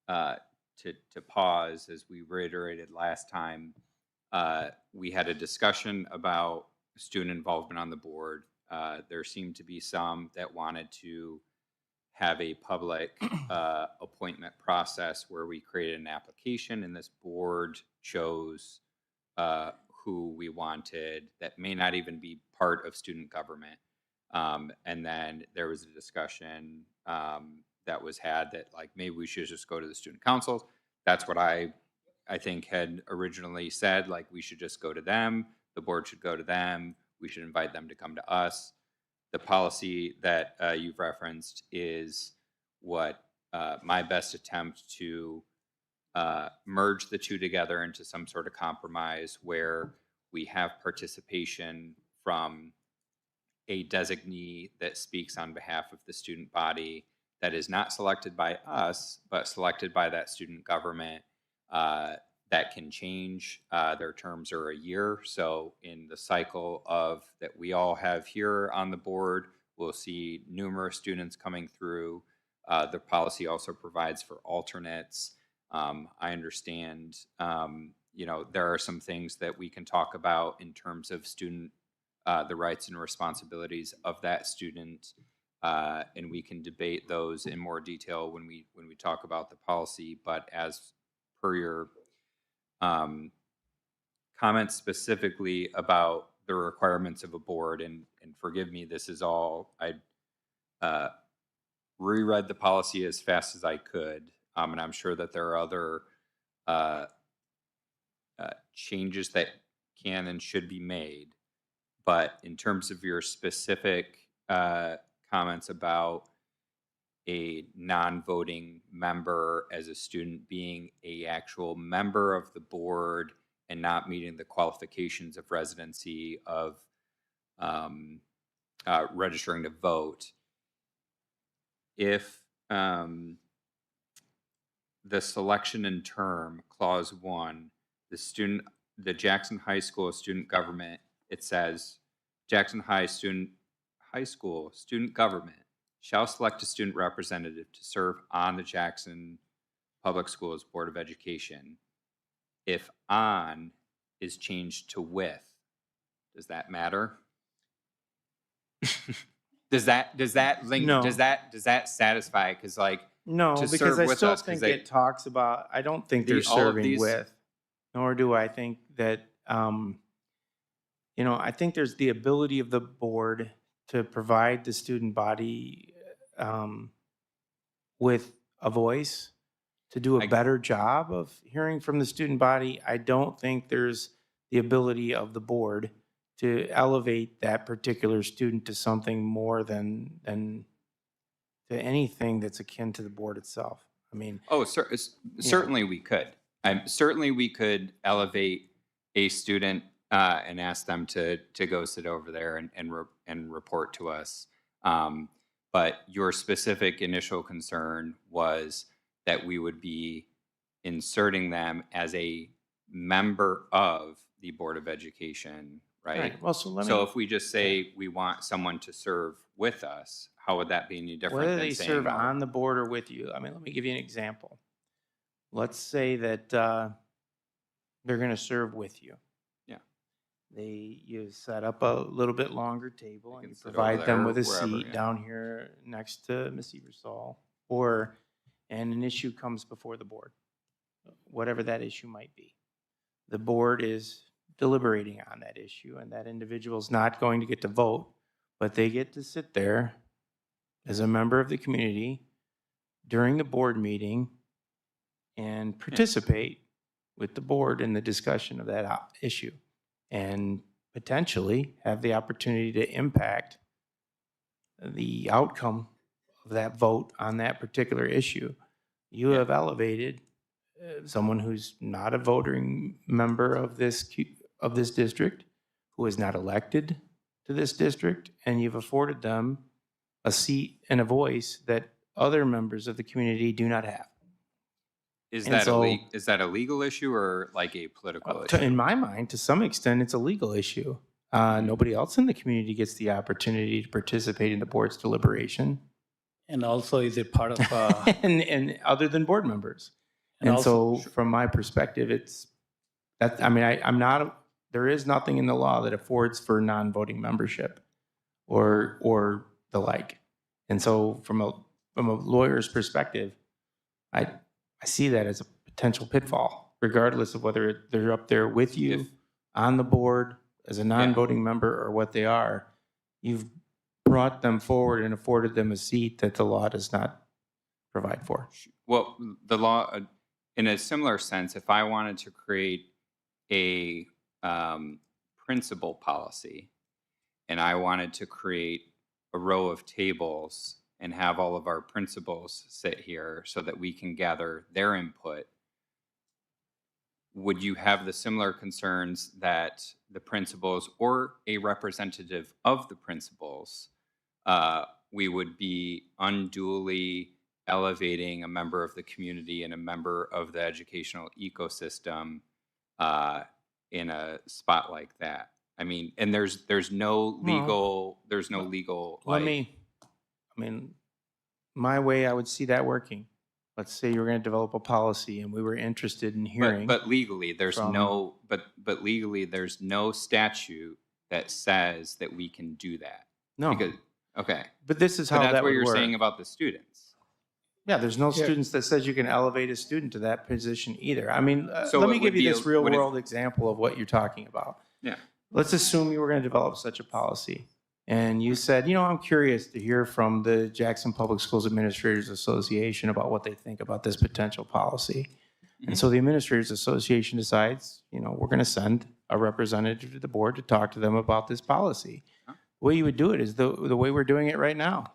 to pause, as we reiterated last time, we had a discussion about student involvement on the board. There seemed to be some that wanted to have a public appointment process where we created an application and this board chose who we wanted that may not even be part of student government. And then there was a discussion that was had that like maybe we should just go to the student councils. That's what I think had originally said, like we should just go to them, the board should go to them, we should invite them to come to us. The policy that you've referenced is what my best attempt to merge the two together into some sort of compromise where we have participation from a designee that speaks on behalf of the student body that is not selected by us, but selected by that student government. That can change. Their terms are a year. So in the cycle of that we all have here on the board, we'll see numerous students coming through. The policy also provides for alternates. I understand, there are some things that we can talk about in terms of student, the rights and responsibilities of that student. And we can debate those in more detail when we talk about the policy. But as per your comments specifically about the requirements of a board, and forgive me, this is all, I reread the policy as fast as I could, and I'm sure that there are other changes that can and should be made. But in terms of your specific comments about a non-voting member as a student being a actual member of the board and not meeting the qualifications of residency of registering to vote, if the selection in term, clause 1, the Jackson High School student government, it says Jackson High School student government shall select a student representative to serve on the Jackson Public Schools Board of Education. If on is changed to with, does that matter? Does that link? No. Does that satisfy? Because No, to because serve I with still us, 'cause think they- it talks about, I don't think they're all of serving these- with, nor do I think that, I think there's the ability of the board to provide the student body with a voice, to do a I- better job of hearing from the student body. I don't think there's the ability of the board to elevate that particular student to something more than to anything that's akin to the board itself. I mean, Oh, certainly we could. Certainly we could elevate a student and ask them to go sit over there and report to us. But your specific initial concern was that we would be inserting them as a member of the Board of Education, right? well, so let me. So if we just say we want someone to serve with us, how would that be any different Whether than they saying, serve well, on the board or with you, I mean, let me give you an example. Let's say that they're going to serve with you. Yeah. You set up a little bit longer table They and can you sit over provide them there, with a wherever, seat yeah. down here next to Ms. Eversole, and an issue comes before the board, whatever that issue might be. The board is deliberating on that issue, and that individual is not going to get to vote, but they get to sit there as a member of the community during the board meeting and participate with the board in the discussion of that issue, and potentially have the opportunity to impact the outcome of that vote on that particular issue. You have elevated someone who's not a voting member of this district, who is not elected to this district, and you've afforded them a seat and a voice that other members of the community do not have. is And that so- is that a legal issue or like a political issue? In my mind, to some extent, it's a legal issue. Nobody else in the community gets the opportunity to participate in the board's deliberation, And also, is it part of, and other than board members. And And also- so, from my perspective, there is nothing in the law that affords for non-voting membership or the like. And so, from a lawyer's perspective, I see that as a potential pitfall, regardless of whether they're up there with you, If- on the board, as a non-voting member, or what they are. You've brought them forward and afforded them a seat that the law does not provide for. Well, the law, in a similar sense, if I wanted to create a principal policy and I wanted to create a row of tables and have all of our principals sit here so that we can gather their input, would you have the similar concerns that the principals or a representative of the principals, we would be unduly elevating a member of the community and a member of the educational ecosystem in a spot like that? I mean, and there's no legal, Let like, me, I mean, my way I would see that working. Let's say you were going to develop a policy and we were interested in hearing. but legally, there's from- no, but legally, there's no statute that says that we can do that. No, Because, okay. but this is But how that's that what would you're work. saying about the students. Yeah, there's no Yeah. students that says you can elevate a student to that position either. I mean, So let it me would give you be this a- real would it- world example of what you're talking about. Yeah. Let's assume you were going to develop such a policy. And you said, I'm curious to hear from the Jackson Public Schools Administrators Association about what they think about this potential policy. And so the Administrators Association decides, we're going to send a representative to the board to talk to them about this policy. The way you would do it is the way we're doing it right now.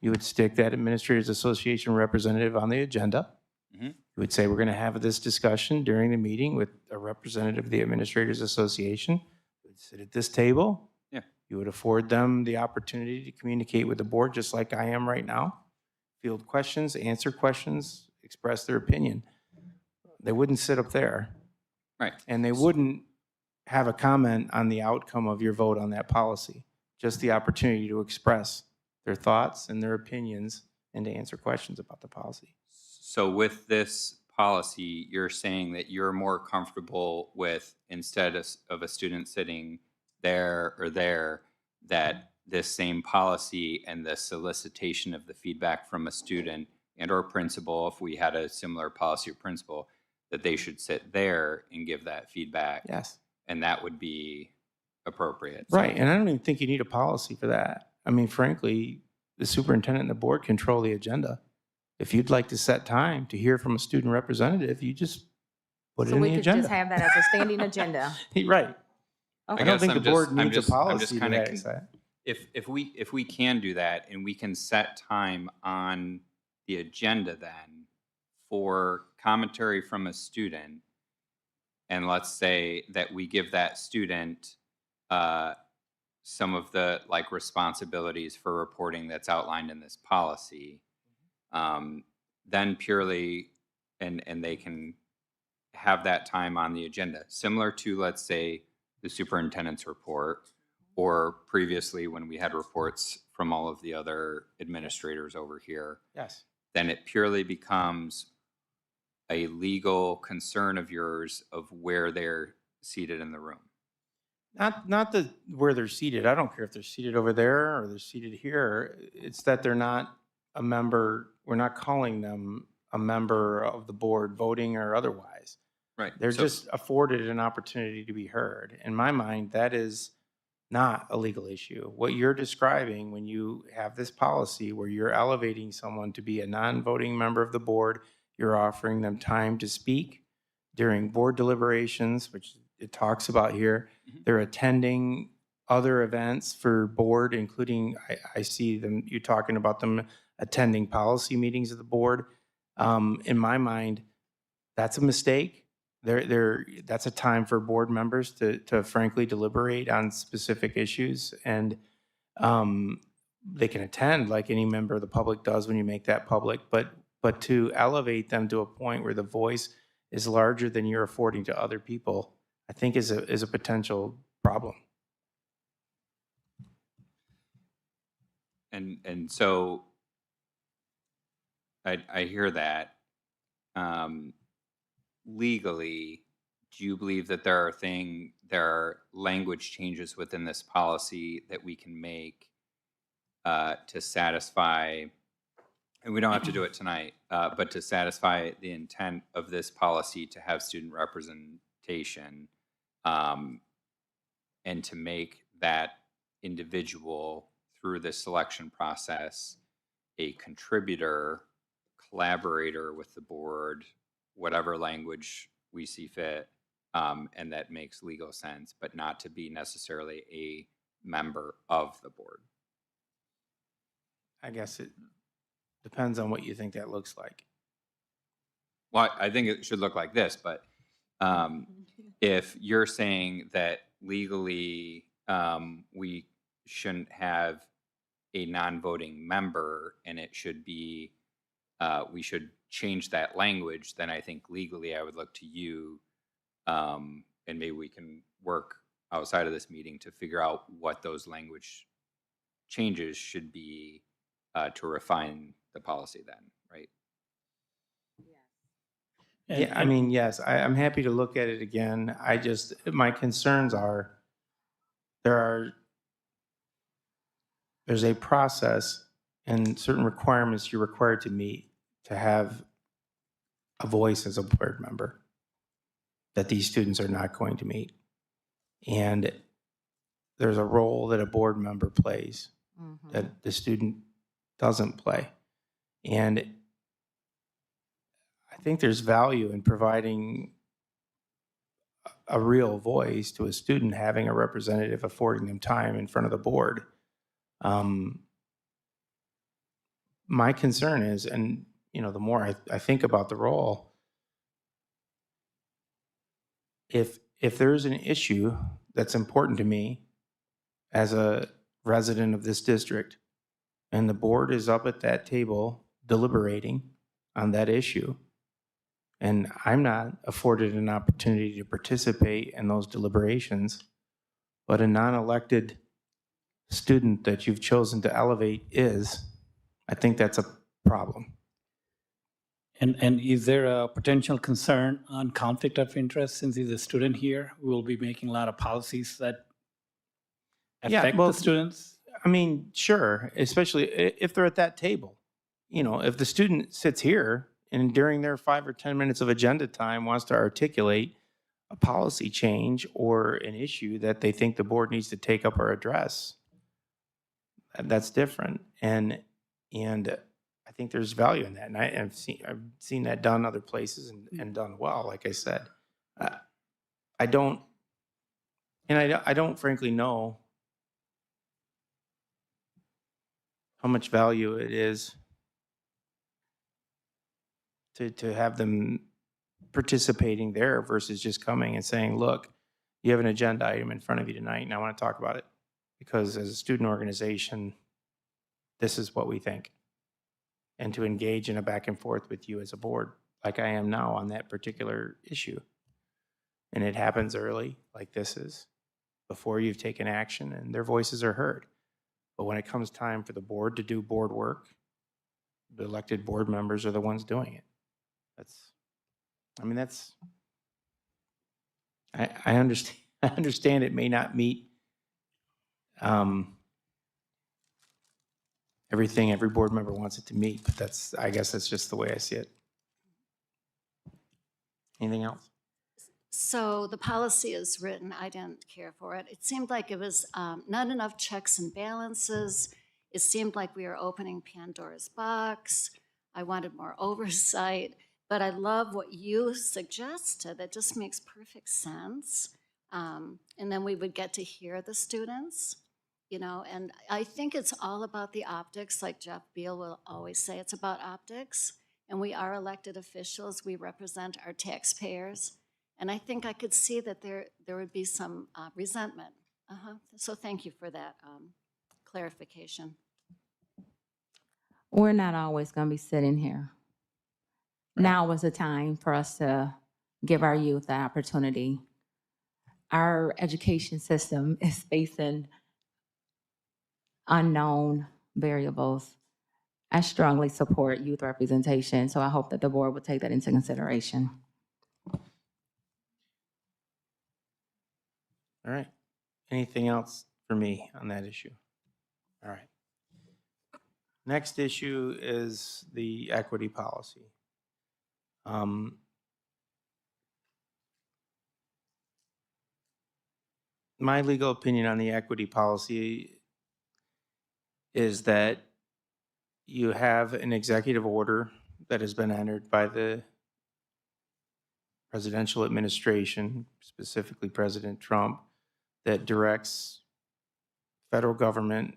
You would stick that Administrators Association representative on the agenda. Mhm. You would say, we're going to have this discussion during the meeting with a representative of the Administrators Association. You would sit at this table. Yeah. You would afford them the opportunity to communicate with the board, just like I am right now. Field questions, answer questions, express their opinion. They wouldn't sit up there. Right. And they wouldn't have a comment on the outcome of your vote on that policy. Just the opportunity to express their thoughts and their opinions and to answer questions about the policy. So with this policy, you're saying that you're more comfortable with, instead of a student sitting there or there, that this same policy and the solicitation of the feedback from a student and or principal, if we had a similar policy or principal, that they should sit there and give that feedback, Yes. and that would be appropriate. So- Right, and I don't even think you need a policy for that. I mean, frankly, the superintendent and the board control the agenda. If you'd like to set time to hear from a student representative, you just put it So in we the could just agenda. have that as a standing agenda. Right. I Okay. don't guess think the I'm just- board I'm needs a just policy to kinda that con- extent. If we can do that and we can set time on the agenda then for commentary from a student, and let's say that we give that student some of the responsibilities for reporting that's outlined in this policy, then purely, and they can have that time on the agenda, similar to, let's say, the superintendent's report, or previously when we had reports from all of the other administrators over here, Yes. then it purely becomes a legal concern of yours of where they're seated in the room. Not where they're seated. I don't care if they're seated over there or they're seated here. It's that they're not a member. We're not calling them a member of the board, voting or otherwise. Right. They're So- just afforded an opportunity to be heard. In my mind, that is not a legal issue. What you're describing when you have this policy where you're elevating someone to be a non-voting member of the board, you're offering them time to speak during board deliberations, which it talks about here. Mhm. They're attending other events for board, including, I see them, you talking about them attending policy meetings of the board. In my mind, that's a mistake. That's a time for board members to frankly deliberate on specific issues, and they can attend like any member of the public does when you make that public, but to elevate them to a point where the voice is larger than you're affording to other people, I think is a potential problem. And so I hear that. Legally, do you believe that there are language changes within this policy that we can make to satisfy, and we don't have to do it tonight, but to satisfy the intent of this policy to have student representation, and to make that individual through the selection process a contributor, collaborator with the board, whatever language we see fit, and that makes legal sense, but not to be necessarily a member of the board? I guess it depends on what you think that looks like. Well, I think it should look like this, but If you're saying that legally, we shouldn't have a non-voting member and it should be, we should change that language, then I think legally I would look to you. And maybe we can work outside of this meeting to figure out what those language changes should be to refine the policy then, right? Yeah, I mean, yes, I'm happy to look at it again. My concerns are, there's a process and certain requirements you're required to meet to have a voice as a board member that these students are not going to meet. And there's a role that a board member plays that the student doesn't play. And I think there's value in providing a real voice to a student, having a representative affording them time in front of the board. My concern is, and the more I think about the role, if there's an issue that's important to me as a resident of this district, and the board is up at that table deliberating on that issue, and I'm not afforded an opportunity to participate in those deliberations, but a non-elected student that you've chosen to elevate is, I think that's a problem. And is there a potential concern on conflict of interest since he's a student here? We will be making a lot of policies that affect the students? I mean, sure, especially if they're at that table. If the student sits here and during their 5 or 10 minutes of agenda time wants to articulate a policy change or an issue that they think the board needs to take up or address, that's different. And I think there's value in that. And I've seen that done other places and done well, like I said. I don't frankly know how much value it is to have them participating there versus just coming and saying, look, you have an agenda item in front of you tonight and I want to talk about it because as a student organization, this is what we think. And to engage in a back and forth with you as a board, like I am now on that particular issue. And it happens early, like this is, before you've taken action and their voices are heard. But when it comes time for the board to do board work, the elected board members are the ones doing it. I understand. I understand it may not meet everything every board member wants it to meet, but I guess that's just the way I see it. Anything else? So the policy is written, I didn't care for it. It seemed like it was not enough checks and balances. It seemed like we were opening Pandora's box. I wanted more oversight, but I love what you suggested. That just makes perfect sense. And then we would get to hear the students, and I think it's all about the optics, like Jeff Beal will always say, it's about optics. And we are elected officials. We represent our taxpayers. And I think I could see that there would be some resentment. So thank you for that clarification. We're not always going to be sitting here. Now is the time for us to give our youth the opportunity. Our education system is facing unknown variables. I strongly support youth representation, so I hope that the board will take that into consideration. All right. Anything else for me on that issue? All right. Next issue is the equity policy. My legal opinion on the equity policy is that you have an executive order that has been entered by the presidential administration, specifically President Trump, that directs federal government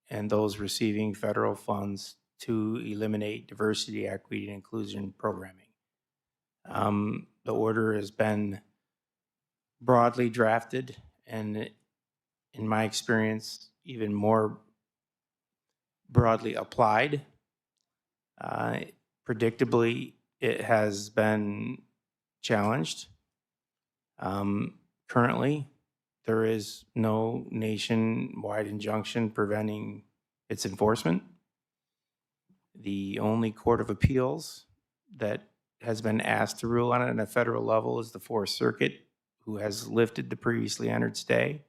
and those receiving federal funds to eliminate diversity, equity, and inclusion programming. The order has been broadly drafted and, in my experience, even more broadly applied. Predictably, it has been challenged. Currently, there is no nationwide injunction preventing its enforcement. The only court of appeals that has been asked to rule on it on a federal level is the Fourth Circuit, who has lifted the previously entered stay.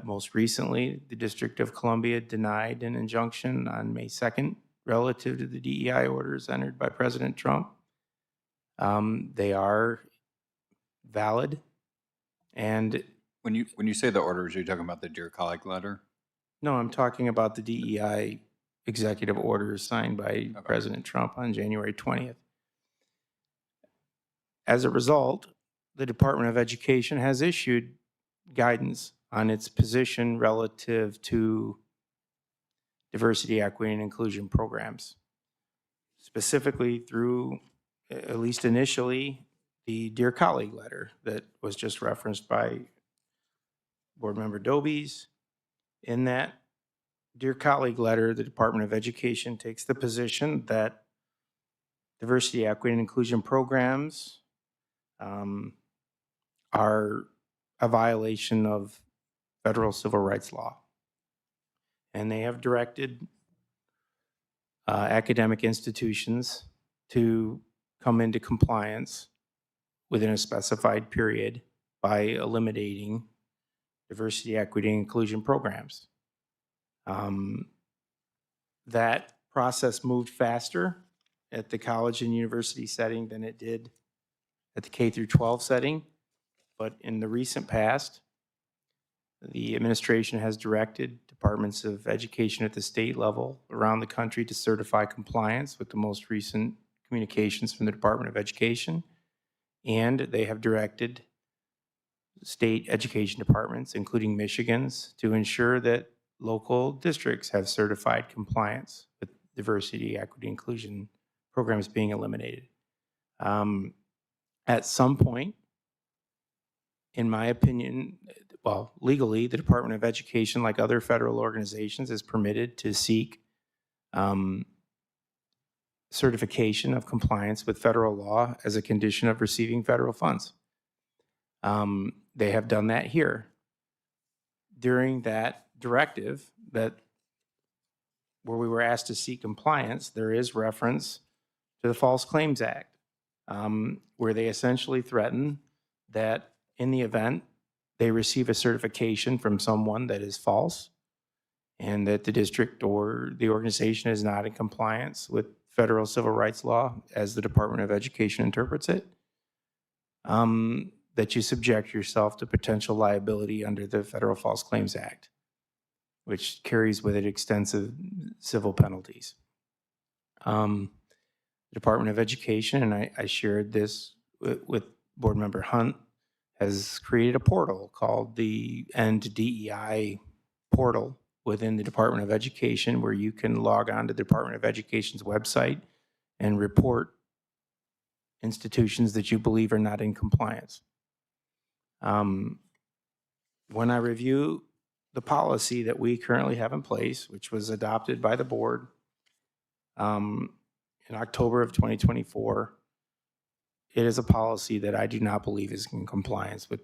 Most recently, the District of Columbia denied an injunction on May 2nd relative to the DEI orders entered by President Trump. They are valid, and When you say the orders, you're talking about the Dear Colleague letter? no, I'm talking about the DEI executive orders signed by President Trump on January 20th. As a result, the Department of Education has issued guidance on its position relative to diversity, equity, and inclusion programs. Specifically through, at least initially, the Dear Colleague letter that was just referenced by Board Member Dobies. In that Dear Colleague letter, the Department of Education takes the position that diversity, equity, and inclusion programs are a violation of federal civil rights law. And they have directed academic institutions to come into compliance within a specified period by eliminating diversity, equity, and inclusion programs. That process moved faster at the college and university setting than it did at the K through 12 setting. But in the recent past, the administration has directed departments of education at the state level around the country to certify compliance with the most recent communications from the Department of Education. And they have directed state education departments, including Michigan's, to ensure that local districts have certified compliance with diversity, equity, inclusion programs being eliminated. At some point, in my opinion, well, legally, the Department of Education, like other federal organizations, is permitted to seek certification of compliance with federal law as a condition of receiving federal funds. They have done that here. During that directive, that where we were asked to seek compliance, there is reference to the False Claims Act, where they essentially threaten that in the event they receive a certification from someone that is false and that the district or the organization is not in compliance with federal civil rights law as the Department of Education interprets it, that you subject yourself to potential liability under the Federal False Claims Act, which carries with it extensive civil penalties. The Department of Education, and I shared this with Board Member Hunt, has created a portal called the End DEI portal within the Department of Education, where you can log on to the Department of Education's website and report institutions that you believe are not in compliance. When I review the policy that we currently have in place, which was adopted by the board in October of 2024, it is a policy that I do not believe is in compliance with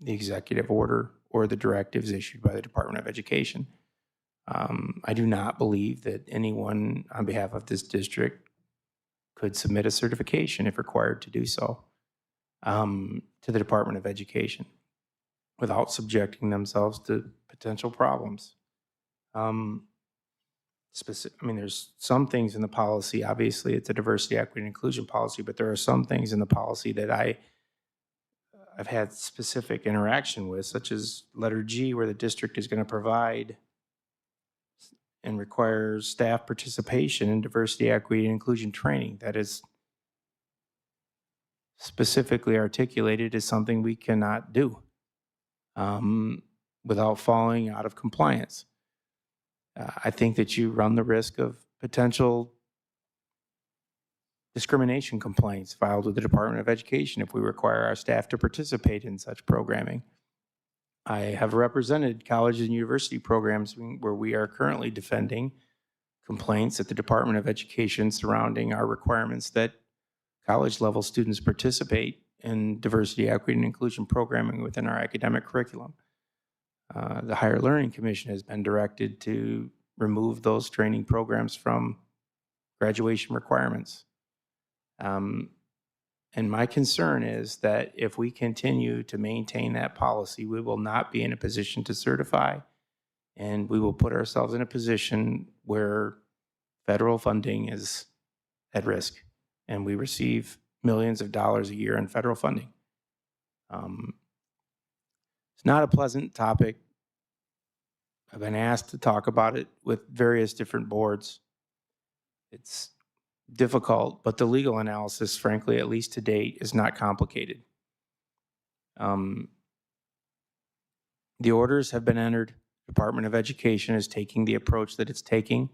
the executive order or the directives issued by the Department of Education. I do not believe that anyone on behalf of this district could submit a certification if required to do so to the Department of Education without subjecting themselves to potential problems. There's some things in the policy, obviously it's a diversity, equity, and inclusion policy, but there are some things in the policy that I've had specific interaction with, such as letter G, where the district is going to provide and requires staff participation in diversity, equity, and inclusion training. That is specifically articulated as something we cannot do without falling out of compliance. I think that you run the risk of potential discrimination complaints filed with the Department of Education if we require our staff to participate in such programming. I have represented colleges and university programs where we are currently defending complaints at the Department of Education surrounding our requirements that college-level students participate in diversity, equity, and inclusion programming within our academic curriculum. The Higher Learning Commission has been directed to remove those training programs from graduation requirements. And my concern is that if we continue to maintain that policy, we will not be in a position to certify, and we will put ourselves in a position where federal funding is at risk, and we receive millions of dollars a year in federal funding. It's not a pleasant topic. I've been asked to talk about it with various different boards. It's difficult, but the legal analysis, frankly, at least to date, is not complicated. The orders have been entered. Department of Education is taking the approach that it's taking.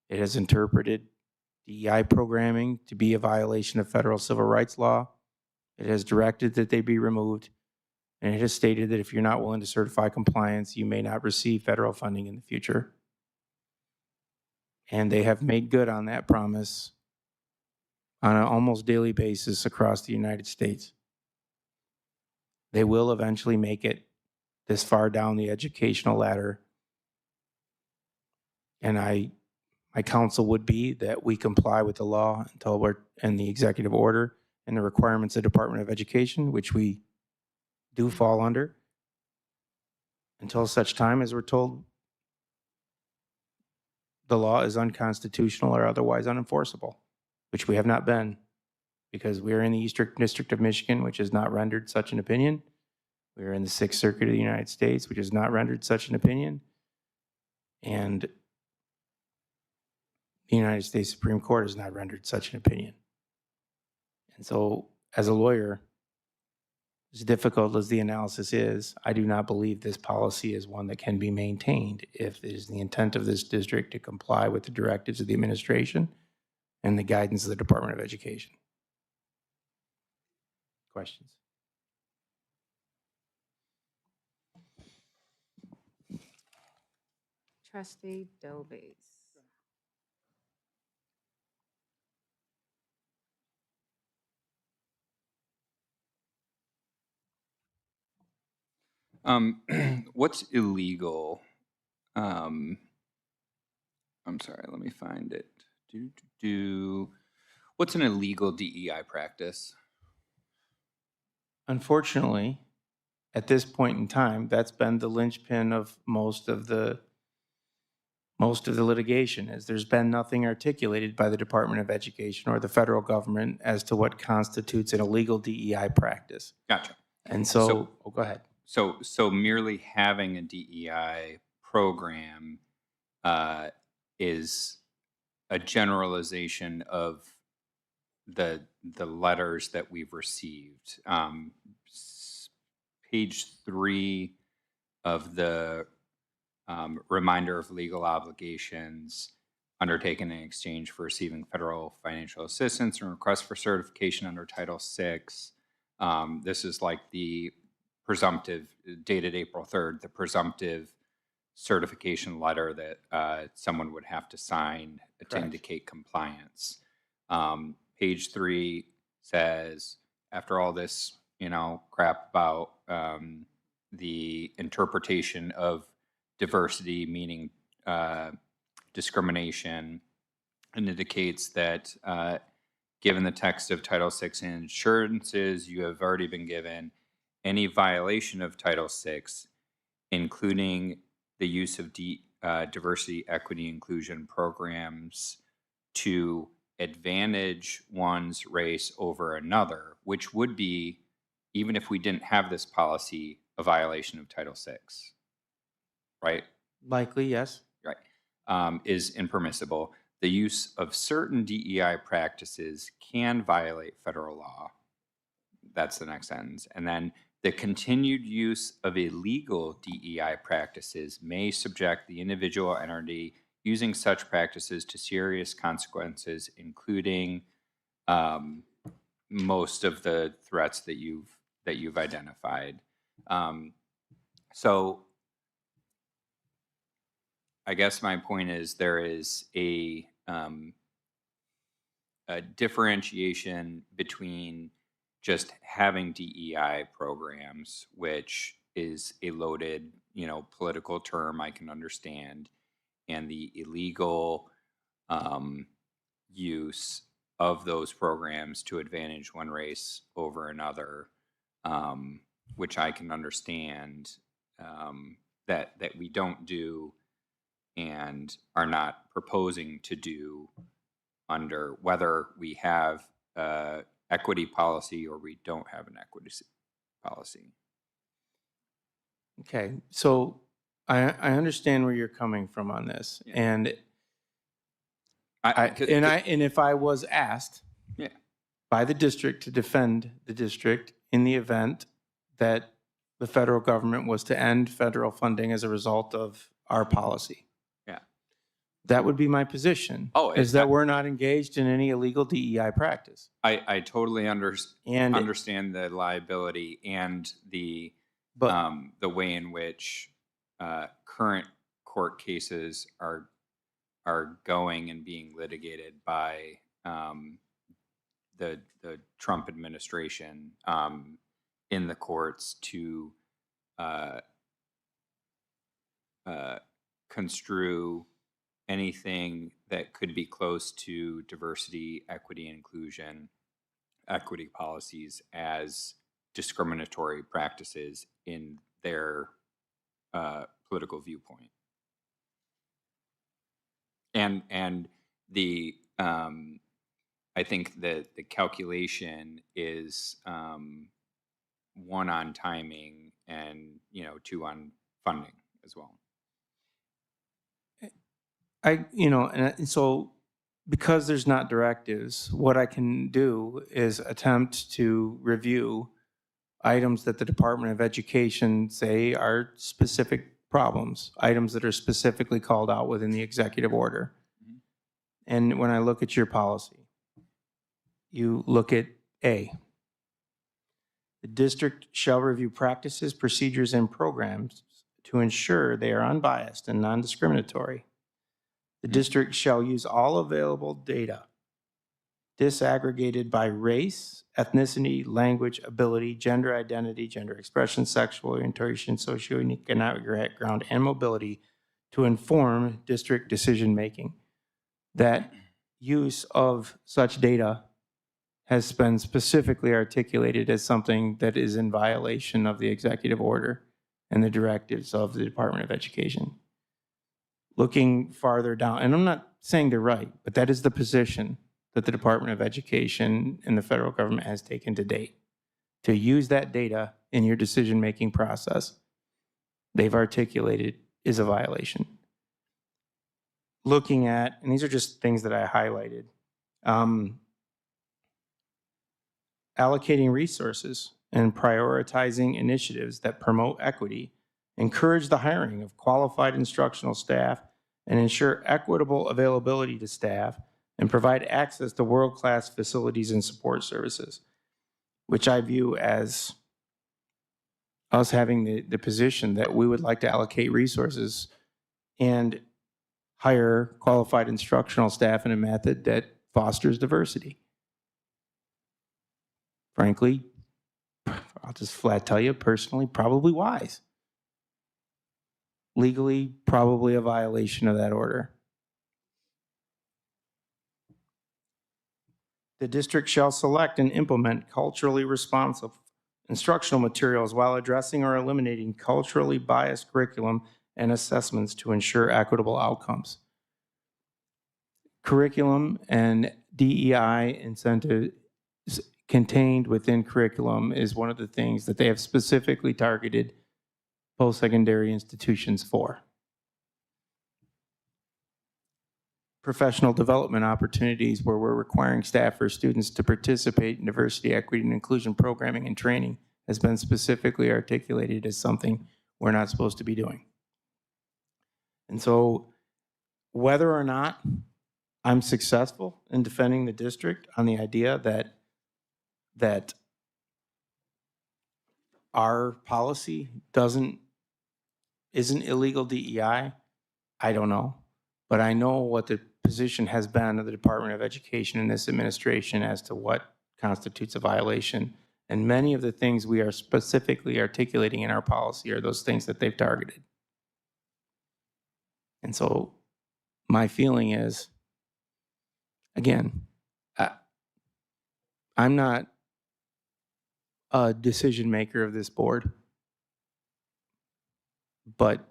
It has interpreted DEI programming to be a violation of federal civil rights law. It has directed that they be removed, and it has stated that if you're not willing to certify compliance, you may not receive federal funding in the future. And they have made good on that promise on an almost daily basis across the United States. They will eventually make it this far down the educational ladder. And my counsel would be that we comply with the law until we're in the executive order and the requirements of the Department of Education, which we do fall under, until such time as we're told the law is unconstitutional or otherwise unenforceable, which we have not been, because we are in the Eastern District of Michigan, which has not rendered such an opinion. We are in the Sixth Circuit of the United States, which has not rendered such an opinion. And the United States Supreme Court has not rendered such an opinion. And so, as a lawyer, as difficult as the analysis is, I do not believe this policy is one that can be maintained if it is the intent of this district to comply with the directives of the administration and the guidance of the Department of Education. Questions? Trustee Dobies. What's illegal? I'm sorry, let me find it. What's an illegal DEI practice? Unfortunately, at this point in time, that's been the linchpin of most of the litigation. Is there's been nothing articulated by the Department of Education or the federal government as to what constitutes an illegal DEI practice. Gotcha. And so oh, go ahead. So merely having a DEI program is a generalization of the letters that we've received. Page 3 of the reminder of legal obligations undertaken in exchange for receiving federal financial assistance and request for certification under Title VI. This is like the presumptive, dated April 3rd, the presumptive certification letter that someone would have to sign to indicate compliance. Page 3 says, after all this, crap about the interpretation of diversity, meaning discrimination, and indicates that given the text of Title VI and insurances you have already been given, any violation of Title VI, including the use of diversity, equity, inclusion programs to advantage one's race over another, which would be, even if we didn't have this policy, a violation of Title VI, right? Likely, yes. Right. Is impermissible. The use of certain DEI practices can violate federal law. That's the next sentence. And then the continued use of illegal DEI practices may subject the individual entity using such practices to serious consequences, including most of the threats that you've identified. So I guess my point is there is a differentiation between just having DEI programs, which is a loaded, political term I can understand, and the illegal use of those programs to advantage one race over another, which I can understand that we don't do and are not proposing to do under whether we have equity policy or we don't have an equity policy. Okay, so I understand where you're coming from on this, Yeah. and and if I was asked Yeah. by the district to defend the district in the event that the federal government was to end federal funding as a result of our policy, Yeah. that would be my position. Oh, is that we're not engaged in any illegal DEI practice. I totally And understand the liability and the way in which current court cases are going and being litigated by the Trump administration in the courts to construe anything that could be close to diversity, equity, and inclusion, equity policies as discriminatory practices in their political viewpoint. And the I think that the calculation is one on timing and 2 on funding as well. and so because there's not directives, what I can do is attempt to review items that the Department of Education say are specific problems, items that are specifically called out within the executive order. Mhm. And when I look at your policy, you look at A, the district shall review practices, procedures, and programs to ensure they are unbiased and non-discriminatory. The district shall use all available data disaggregated by race, ethnicity, language, ability, gender identity, gender expression, sexual orientation, socioeconomic background, and mobility to inform district decision-making. That use of such data has been specifically articulated as something that is in violation of the executive order and the directives of the Department of Education. Looking farther down, and I'm not saying they're right, but that is the position that the Department of Education and the federal government has taken to date. To use that data in your decision-making process, they've articulated is a violation. Looking at, and these are just things that I highlighted, allocating resources and prioritizing initiatives that promote equity, encourage the hiring of qualified instructional staff, and ensure equitable availability to staff, and provide access to world-class facilities and support services, which I view as us having the position that we would like to allocate resources and hire qualified instructional staff in a method that fosters diversity. Frankly, I'll just flat tell you, personally, probably wise. Legally, probably a violation of that order. The district shall select and implement culturally responsive instructional materials while addressing or eliminating culturally biased curriculum and assessments to ensure equitable outcomes. Curriculum and DEI incentives contained within curriculum is one of the things that they have specifically targeted post-secondary institutions for. Professional development opportunities where we're requiring staff or students to participate in diversity, equity, and inclusion programming and training has been specifically articulated as something we're not supposed to be doing. And so whether or not I'm successful in defending the district on the idea that our policy isn't illegal DEI, I don't know. But I know what the position has been of the Department of Education in this administration as to what constitutes a violation. And many of the things we are specifically articulating in our policy are those things that they've targeted. And so my feeling is, again, I'm not a decision maker of this board, but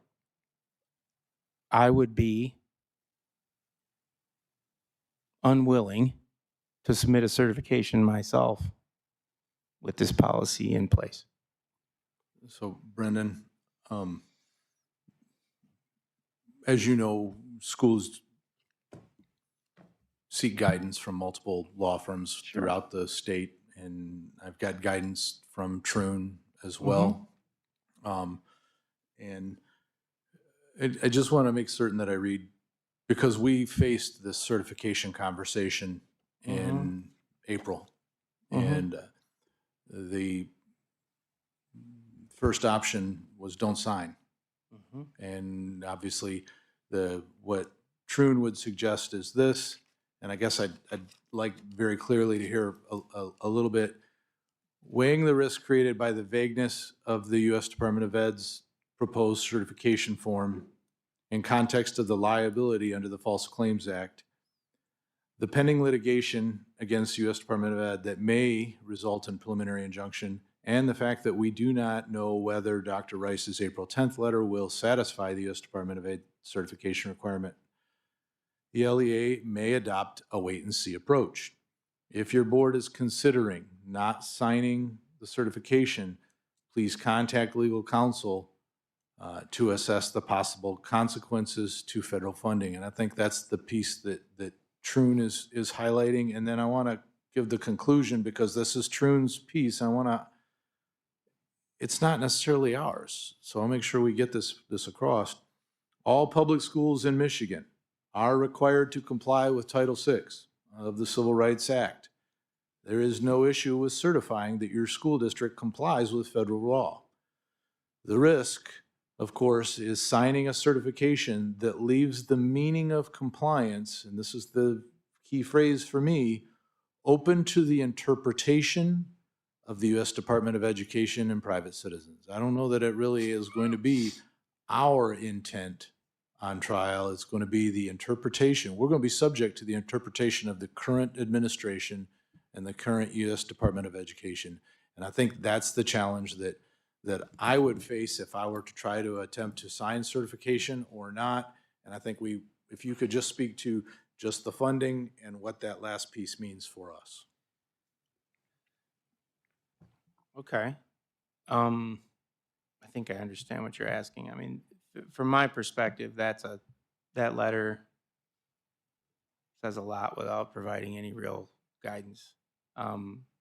I would be unwilling to submit a certification myself with this policy in place. So Brendan, as you know, schools seek guidance from multiple law firms throughout the state, and I've got guidance from Troon as well. And I just want to make certain that I read, because we faced this certification conversation in April, and the first option was don't sign. And obviously, what Troon would suggest is this, and I guess I'd like very clearly to hear a little bit, weighing the risk created by the vagueness of the U.S. Department of Ed's proposed certification form in context of the liability under the False Claims Act, the pending litigation against the U.S. Department of Ed that may result in preliminary injunction, and the fact that we do not know whether Dr. Rice's April 10th letter will satisfy the U.S. Department of Ed certification requirement, the LEA may adopt a wait-and-see approach. If your board is considering not signing the certification, please contact legal counsel to assess the possible consequences to federal funding. And I think that's the piece that Troon is highlighting. And then I want to give the conclusion, because this is Troon's piece. It's not necessarily ours. So I'll make sure we get this across. All public schools in Michigan are required to comply with Title VI of the Civil Rights Act. There is no issue with certifying that your school district complies with federal law. The risk, of course, is signing a certification that leaves the meaning of compliance, and this is the key phrase for me, open to the interpretation of the U.S. Department of Education and private citizens. I don't know that it really is going to be our intent on trial. It's going to be the interpretation. We're going to be subject to the interpretation of the current administration and the current U.S. Department of Education. And I think that's the challenge that I would face if I were to try to attempt to sign certification or not. And I think if you could just speak to just the funding and what that last piece means for us. Okay. I think I understand what you're asking. I mean, from my perspective, that letter says a lot without providing any real guidance,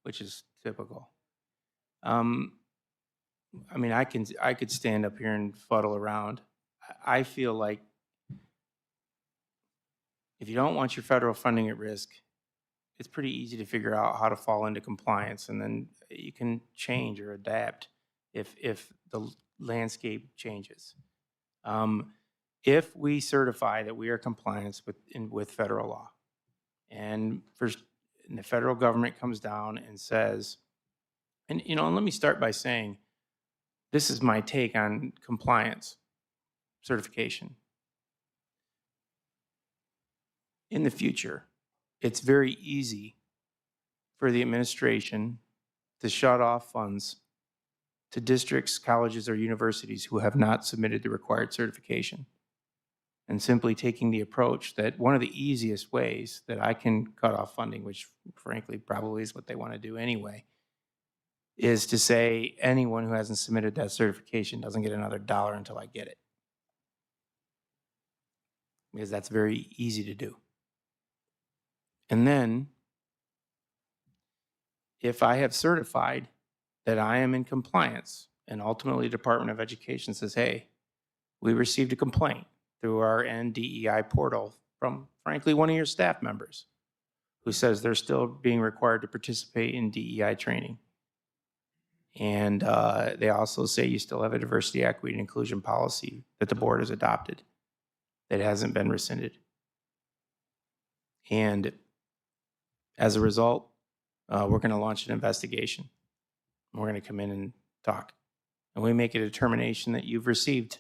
which is typical. I mean, I could stand up here and fuddle around. I feel like if you don't want your federal funding at risk, it's pretty easy to figure out how to fall into compliance, and then you can change or adapt if the landscape changes. If we certify that we are compliant with federal law, and the federal government comes down and says, and let me start by saying, this is my take on compliance certification. In the future, it's very easy for the administration to shut off funds to districts, colleges, or universities who have not submitted the required certification. And simply taking the approach that one of the easiest ways that I can cut off funding, which frankly probably is what they want to do anyway, is to say anyone who hasn't submitted that certification doesn't get another dollar until I get it. Because that's very easy to do. And then, if I have certified that I am in compliance, and ultimately the Department of Education says, hey, we received a complaint through our NDEI portal from, frankly, one of your staff members who says they're still being required to participate in DEI training. And they also say you still have a diversity, equity, and inclusion policy that the board has adopted that hasn't been rescinded. And as a result, we're going to launch an investigation. We're going to come in and talk. And we make a determination that you've received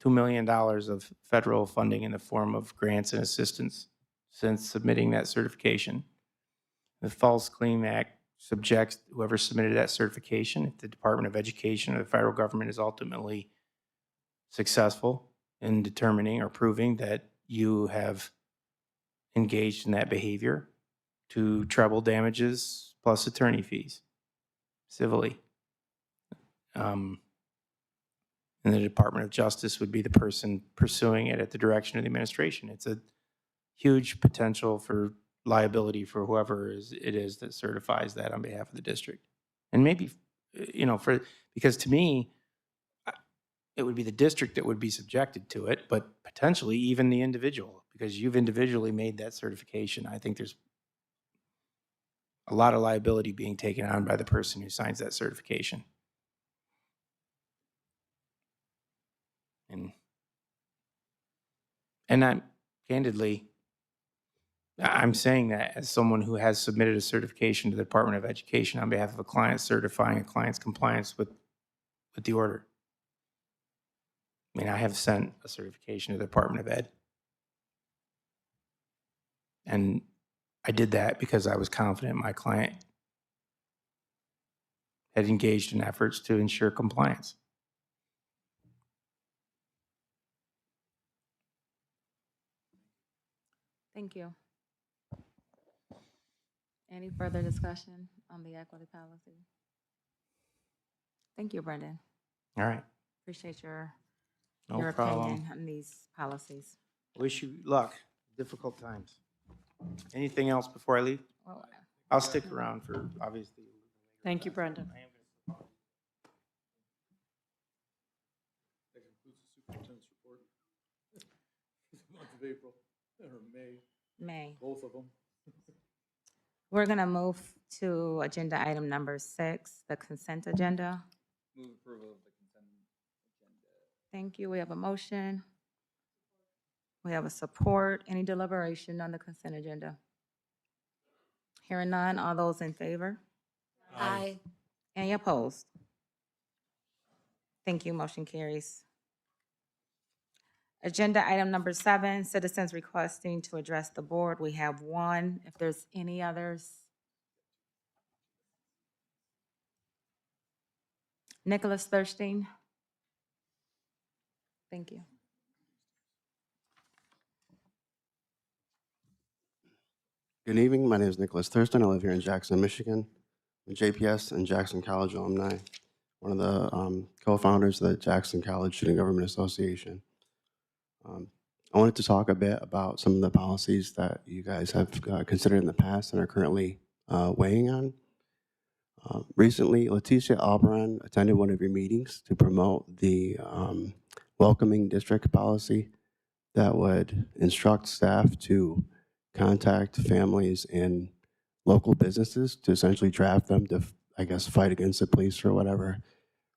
$2 million of federal funding in the form of grants and assistance since submitting that certification. The False Claim Act subjects whoever submitted that certification, if the Department of Education or the federal government is ultimately successful in determining or proving that you have engaged in that behavior, to treble damages plus attorney fees civilly. And the Department of Justice would be the person pursuing it at the direction of the administration. It's a huge potential for liability for whoever it is that certifies that on behalf of the district. And maybe, because to me, it would be the district that would be subjected to it, but potentially even the individual, because you've individually made that certification. I think there's a lot of liability being taken on by the person who signs that certification. And I'm saying that as someone who has submitted a certification to the Department of Education on behalf of a client, certifying a client's compliance with the order. I mean, I have sent a certification to the Department of Ed. And I did that because I was confident my client had engaged in efforts to ensure compliance. Thank you. Any further discussion on the equity policy? Thank you, Brendan. All right. Appreciate your No opinion problem. on these policies. Wish you luck. Difficult times. Anything else before I leave? Well, I'll stick around for, obviously. Thank you, Brendan. That concludes the superintendent's report. The month of April, or May. both of them. We're going to move to agenda item number 6, the consent agenda. Move approval of the consent agenda. Thank you. We have a motion. We have a support. Any deliberation on the consent agenda? Hearing none, all those in favor? Aye. Any opposed? Thank you. Motion carries. Agenda item number 7, citizens requesting to address the board. We have one. If there's any others. Nicholas Thurstein. Thank you. Good evening. My name is Nicholas Thurston. I live here in Jackson, Michigan. I'm a JPS and Jackson College alumni, one of the co-founders of the Jackson College Student Government Association. I wanted to talk a bit about some of the policies that you guys have considered in the past and are currently weighing on. Recently, Leticia Albaran attended one of your meetings to promote the welcoming district policy that would instruct staff to contact families and local businesses to essentially draft them to, I guess, fight against the police or whatever.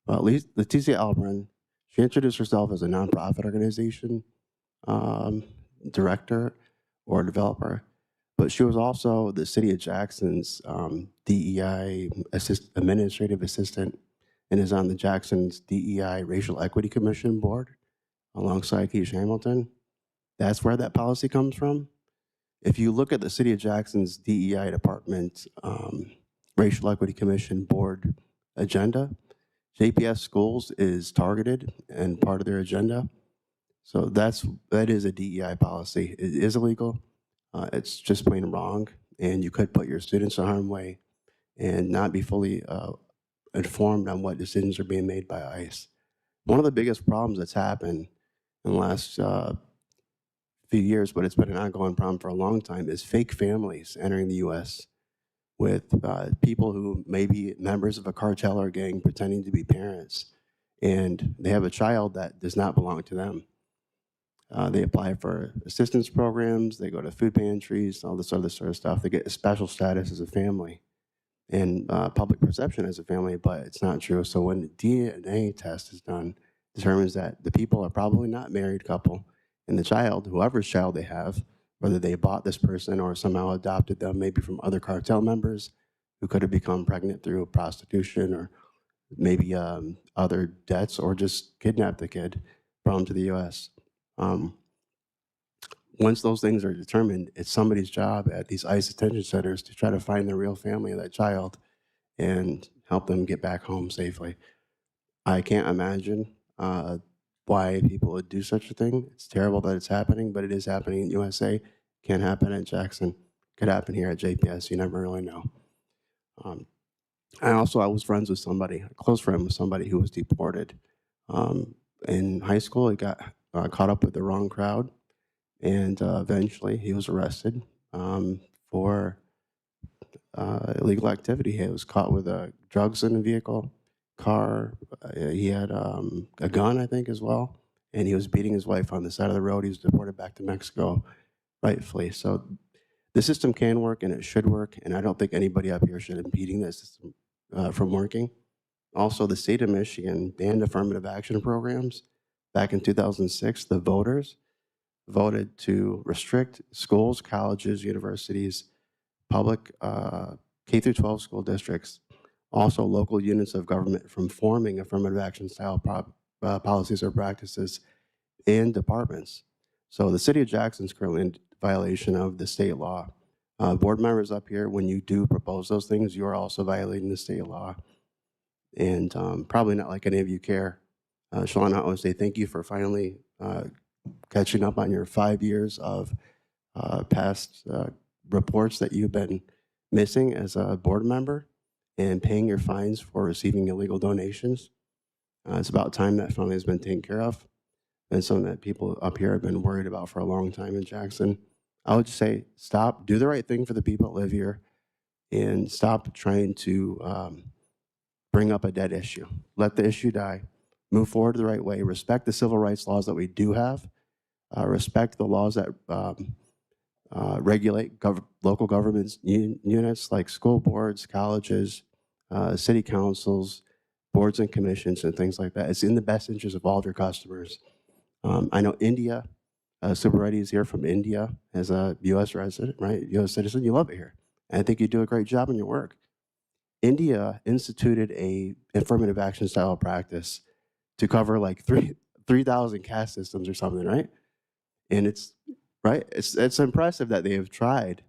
Well, at least Leticia Albaran, she introduced herself as a nonprofit organization director or developer, but she was also the city of Jackson's DEI administrative assistant and is on the Jackson's DEI Racial Equity Commission board alongside Keisha Hamilton. That's where that policy comes from. If you look at the city of Jackson's DEI department Racial Equity Commission board agenda, JPS schools is targeted and part of their agenda. So that is a DEI policy. It is illegal. It's just plain wrong. And you could put your students in harm's way and not be fully informed on what decisions are being made by ICE. One of the biggest problems that's happened in the last few years, but it's been an ongoing problem for a long time, is fake families entering the U.S. with people who may be members of a cartel or gang pretending to be parents, and they have a child that does not belong to them. They apply for assistance programs. They go to food pantries, all this other sort of stuff. They get a special status as a family and public perception as a family, but it's not true. So when the DNA test is done, determines that the people are probably not married couple, and the child, whoever's child they have, whether they bought this person or somehow adopted them, maybe from other cartel members who could have become pregnant through prostitution or maybe other debts, or just kidnapped the kid, brought him to the U.S. Once those things are determined, it's somebody's job at these ICE detention centers to try to find the real family of that child and help them get back home safely. I can't imagine why people would do such a thing. It's terrible that it's happening, but it is happening in USA. Can't happen at Jackson. Could happen here at JPS. You never really know. I was friends with somebody, a close friend with somebody who was deported. In high school, he got caught up with the wrong crowd, and eventually he was arrested for illegal activity. He was caught with drugs in the vehicle, car. He had a gun, I think, as well, and he was beating his wife on the side of the road. He was deported back to Mexico, rightfully. So the system can work, and it should work, and I don't think anybody up here should be impeding the system from working. Also, the state of Michigan banned affirmative action programs. Back in 2006, the voters voted to restrict schools, colleges, universities, public K through 12 school districts, also local units of government from forming affirmative action style policies or practices in departments. So the city of Jackson is currently in violation of the state law. Board members up here, when you do propose those things, you are also violating the state law. And probably not like any of you care. Sean, I want to say thank you for finally catching up on your 5 years of past reports that you've been missing as a board member and paying your fines for receiving illegal donations. It's about time that finally has been taken care of, and something that people up here have been worried about for a long time in Jackson. I would just say stop, do the right thing for the people that live here, and stop trying to bring up a dead issue. Let the issue die. Move forward the right way. Respect the civil rights laws that we do have. Respect the laws that regulate local governments units like school boards, colleges, city councils, boards and commissions, and things like that. It's in the best interest of all of your customers. I know India, Super Reddy is here from India as a U.S. resident, right? U.S. citizen. You love it here. And I think you do a great job in your work. India instituted a affirmative action style practice to cover like 3,000 caste systems or something, right? And it's impressive that they have tried,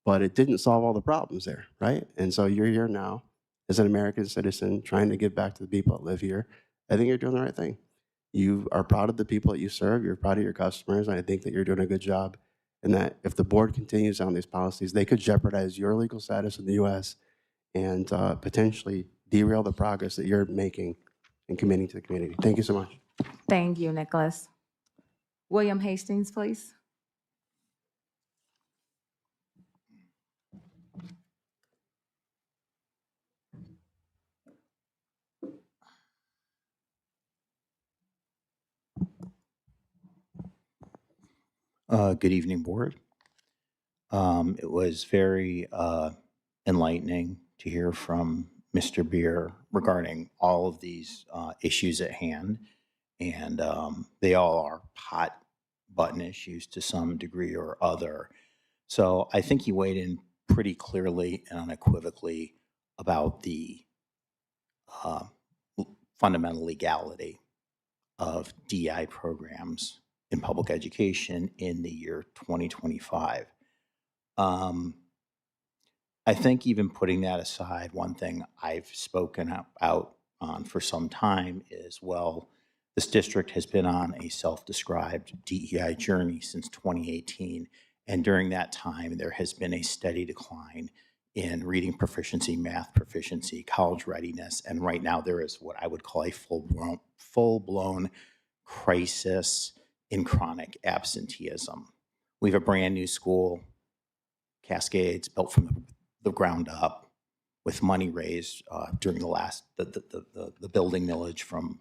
but it didn't solve all the problems there, right? And so you're here now as an American citizen trying to give back to the people that live here. I think you're doing the right thing. You are proud of the people that you serve. You're proud of your customers. And I think that you're doing a good job. And that if the board continues on these policies, they could jeopardize your legal status in the U.S. and potentially derail the progress that you're making and committing to the community. Thank you so much. Thank you, Nicholas. William Hastings, please. Good evening, board. It was very enlightening to hear from Mr. Beer regarding all of these issues at hand. And they all are hot button issues to some degree or other. So I think he weighed in pretty clearly and unequivocally about the fundamental legality of DI programs in public education in the year 2025. I think even putting that aside, one thing I've spoken out on for some time is, well, this district has been on a self-described DEI journey since 2018. And during that time, there has been a steady decline in reading proficiency, math proficiency, college readiness. And right now there is what I would call a full-blown crisis in chronic absenteeism. We have a brand new school, Cascades, built from the ground up with money raised during the building millage from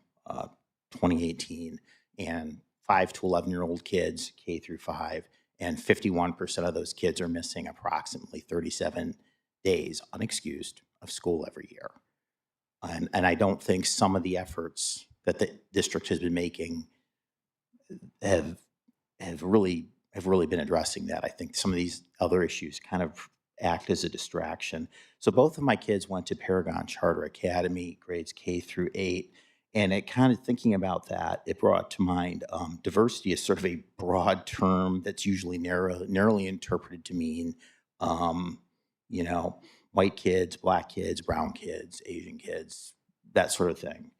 2018 and 5 to 11-year-old kids, K through 5, and 51% of those kids are missing approximately 37 days unexcused of school every year. And I don't think some of the efforts that the district has been making have really been addressing that. I think some of these other issues kind of act as a distraction. So both of my kids went to Paragon Charter Academy, grades K through 8. And it kind of thinking about that, it brought to mind diversity is sort of a broad term that's usually narrowly interpreted to mean, you know, white kids, black kids, brown kids, Asian kids, that sort of thing.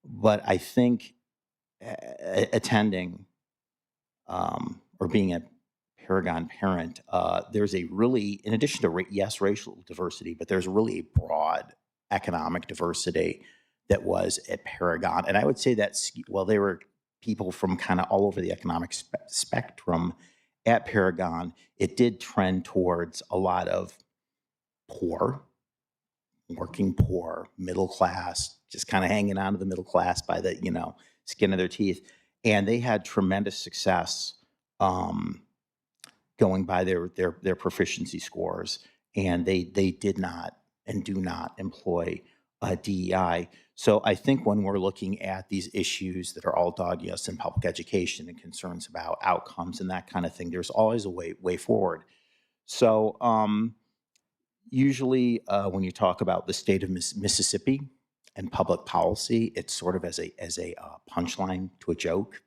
But I think attending or being a Paragon parent, there's a really, in addition to, yes, racial diversity, but there's really a broad economic diversity that was at Paragon. And I would say that, well, there were people from kind of all over the economic spectrum at Paragon. It did trend towards a lot of poor, working poor, middle class, just kind of hanging on to the middle class by the, you know, skin of their teeth. And they had tremendous success going by their proficiency scores. And they did not and do not employ DEI. So I think when we're looking at these issues that are all dogging us in public education and concerns about outcomes and that kind of thing, there's always a way forward. So usually when you talk about the state of Mississippi and public policy, it's sort of as a punchline to a joke.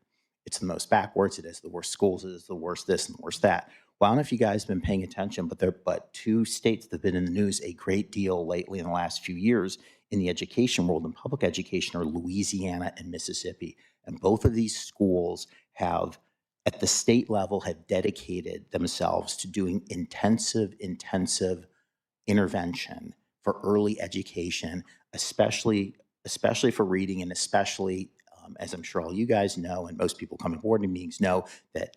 It's the most backwards. It has the worst schools. It is the worst this and the worst that. Well, I don't know if you guys have been paying attention, but 2 states that have been in the news a great deal lately in the last few years in the education world and public education are Louisiana and Mississippi. And both of these schools have, at the state level, have dedicated themselves to doing intensive intervention for early education, especially for reading, and especially, as I'm sure all you guys know, and most people coming to board meetings know, that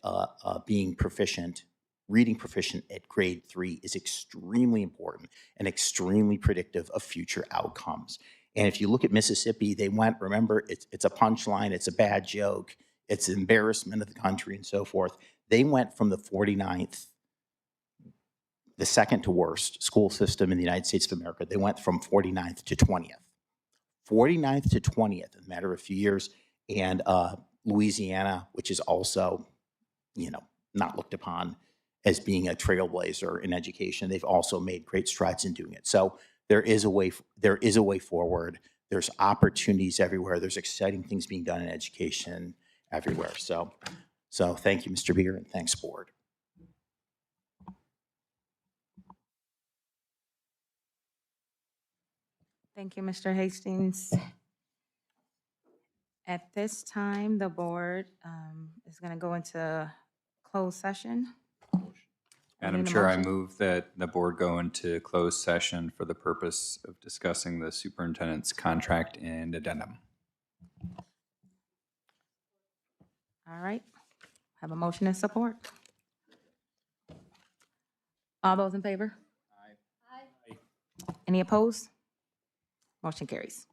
being proficient, reading proficient at grade 3 is extremely important and extremely predictive of future outcomes. And if you look at Mississippi, they went, remember, it's a punchline, it's a bad joke, it's an embarrassment of the country and so forth. They went from the 49th, the second to worst school system in the United States of America. They went from 49th to 20th. 49th to 20th in a matter of a few years. And Louisiana, which is also, you know, not looked upon as being a trailblazer in education, they've also made great strides in doing it. So there is a way forward. There's opportunities everywhere. There's exciting things being done in education everywhere. So thank you, Mr. Beer, and thanks, board. Thank you, Mr. Hastings. At this time, the board is going to go into closed session. Madam Need a Chair, I motion? move that the board go into closed session for the purpose of discussing the superintendent's contract and addendum. All right. Have a motion and support. All those in favor? Aye. Any opposed? Motion carries.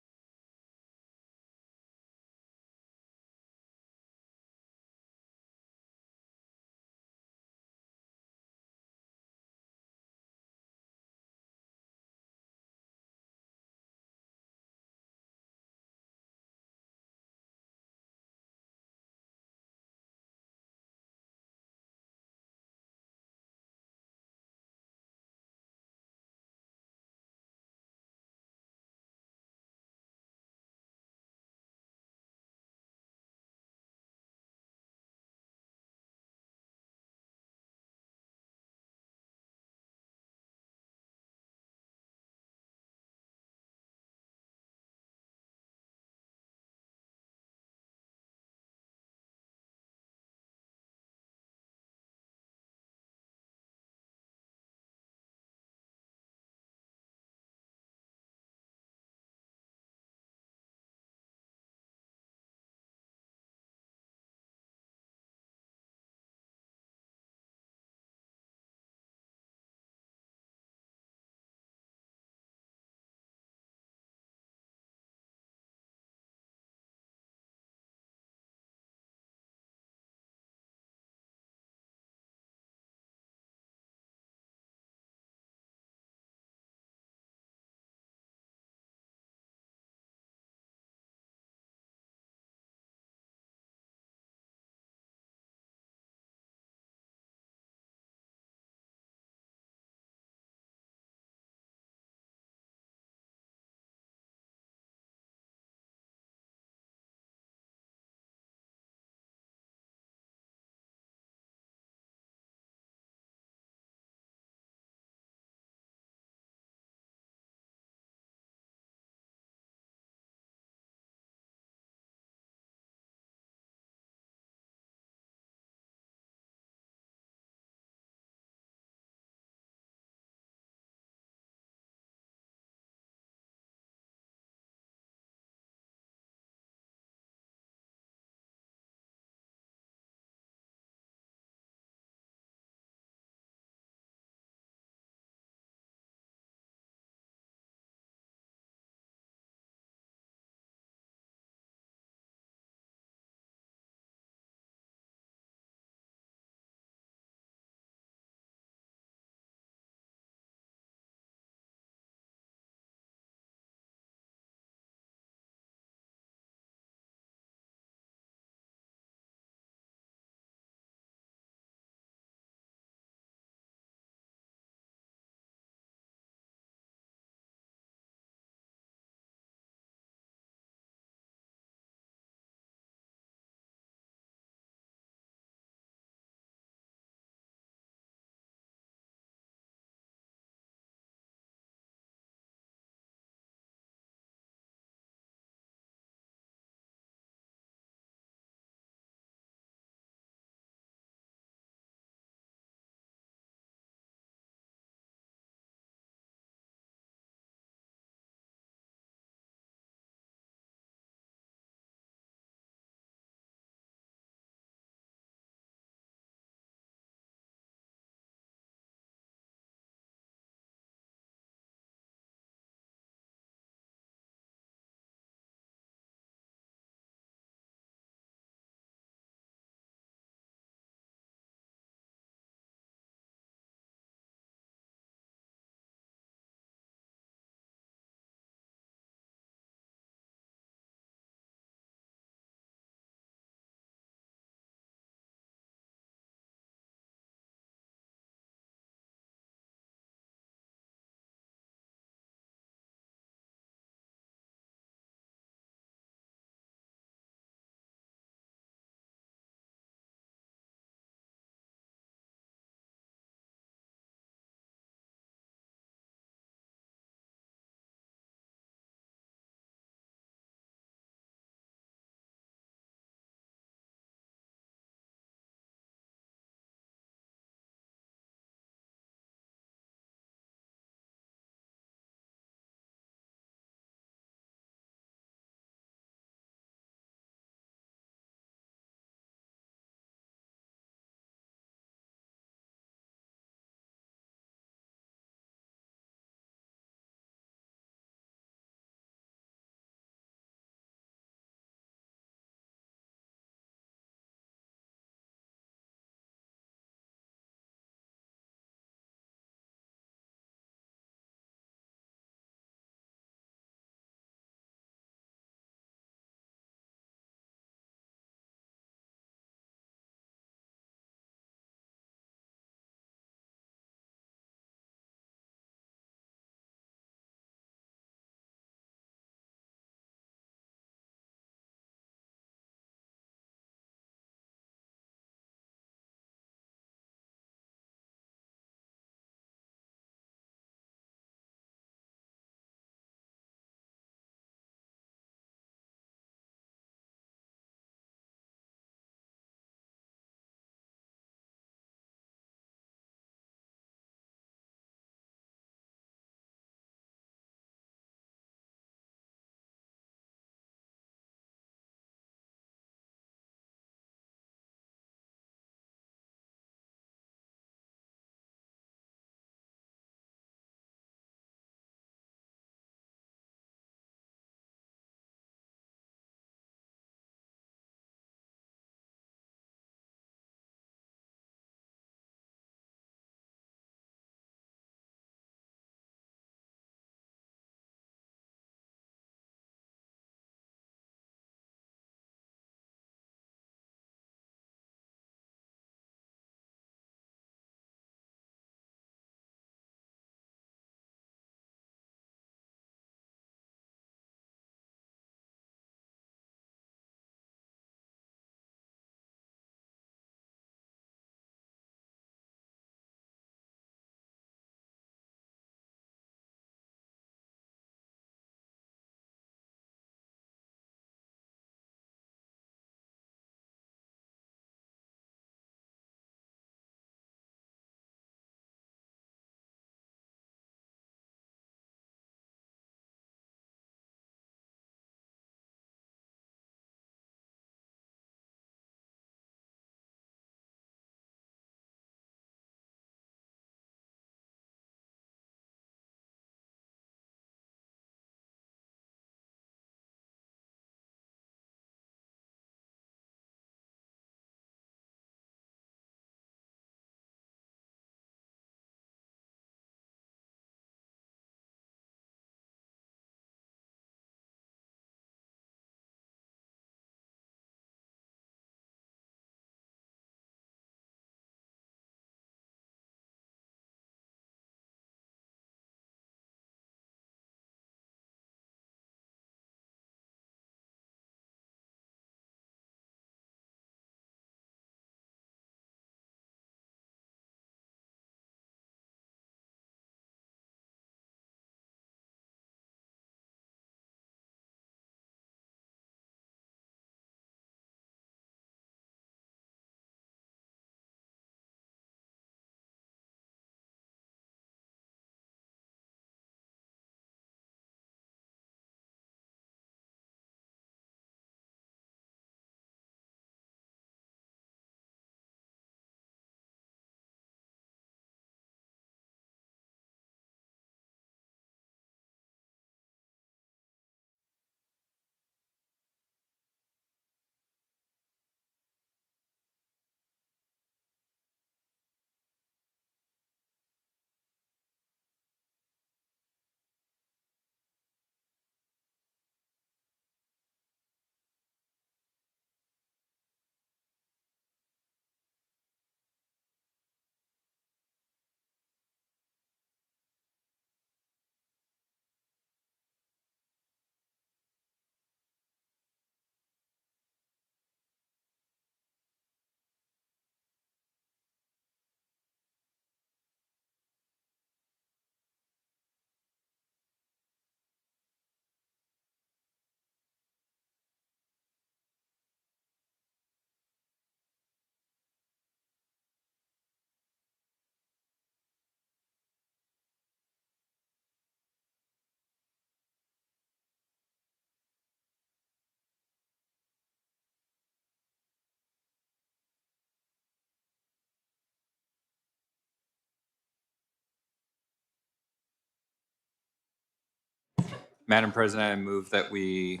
Madam President, I move that we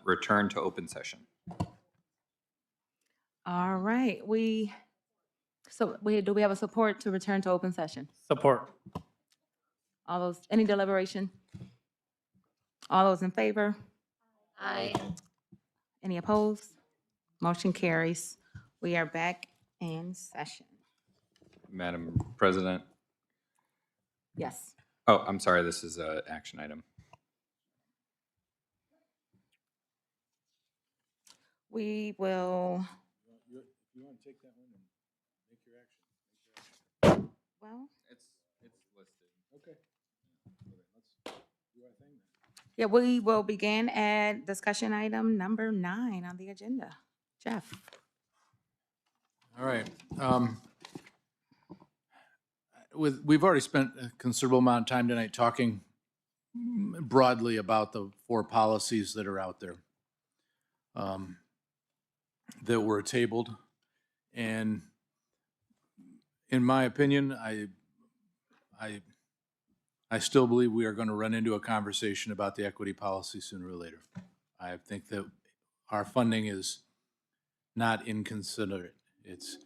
return to open session. All right, do we have a support to return to open session? Support. All those, any deliberation? All those in favor? Aye. Any opposed? Motion carries. We are back in session. Madam President. Yes. Oh, I'm sorry, this is an action item. We will, If you want to take that one and make your action. well, It's listed. Okay. Let's do our thing then. yeah, we will begin at discussion item number 9 on the agenda. Jeff? All right. We've already spent a considerable amount of time tonight talking broadly about the 4 policies that are out there that were tabled. And in my opinion, I still believe we are going to run into a conversation about the equity policy sooner or later. I think that our funding is not inconsiderate. It's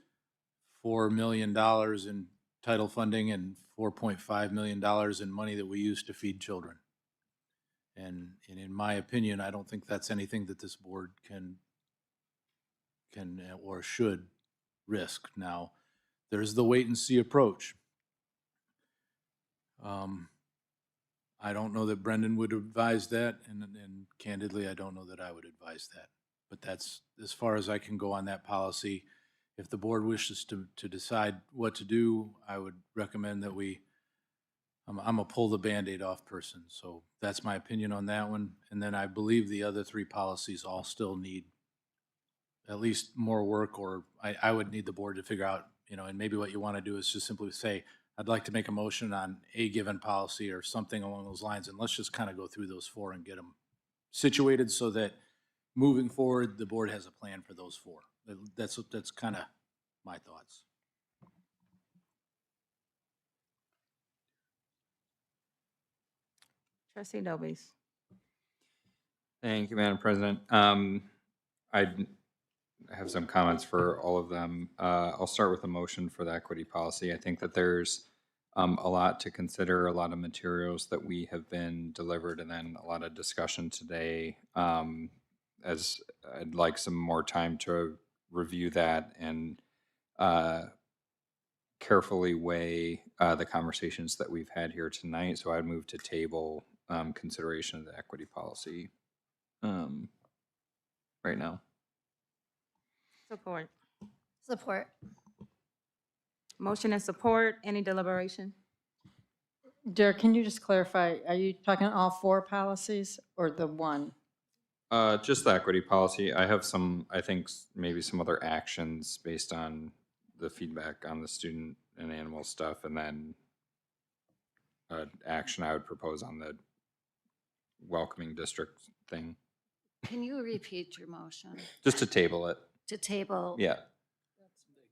$4 million in title funding and $4.5 million in money that we use to feed children. And in my opinion, I don't think that's anything that this board can or should risk. Now, there's the wait and see approach. I don't know that Brendan would advise that, and candidly, I don't know that I would advise that. But that's as far as I can go on that policy. If the board wishes to decide what to do, I would recommend that I'm a pull the Band-Aid off person. So that's my opinion on that one. And then I believe the other 3 policies all still need at least more work, or I would need the board to figure out, and maybe what you want to do is just simply say, I'd like to make a motion on a given policy or something along those lines. And let's just kind of go through those 4 and get them situated so that moving forward, the board has a plan for those 4. That's kind of my thoughts. Trustee Dobies? Thank you, Madam President. I have some comments for all of them. I'll start with a motion for the equity policy. I think that there's a lot to consider, a lot of materials that we have been delivered, and then a lot of discussion today. As I'd like some more time to review that and carefully weigh the conversations that we've had here tonight. So I'd move to table consideration of the equity policy right now. Support. Support. Motion and support. Any deliberation? Derek, can you just clarify, are you talking all 4 policies or the one? Just the equity policy. I have some, I think maybe some other actions based on the feedback on the student and animal stuff, and then action I would propose on the welcoming district thing, Can you repeat your motion? just to table it. To table? Yeah,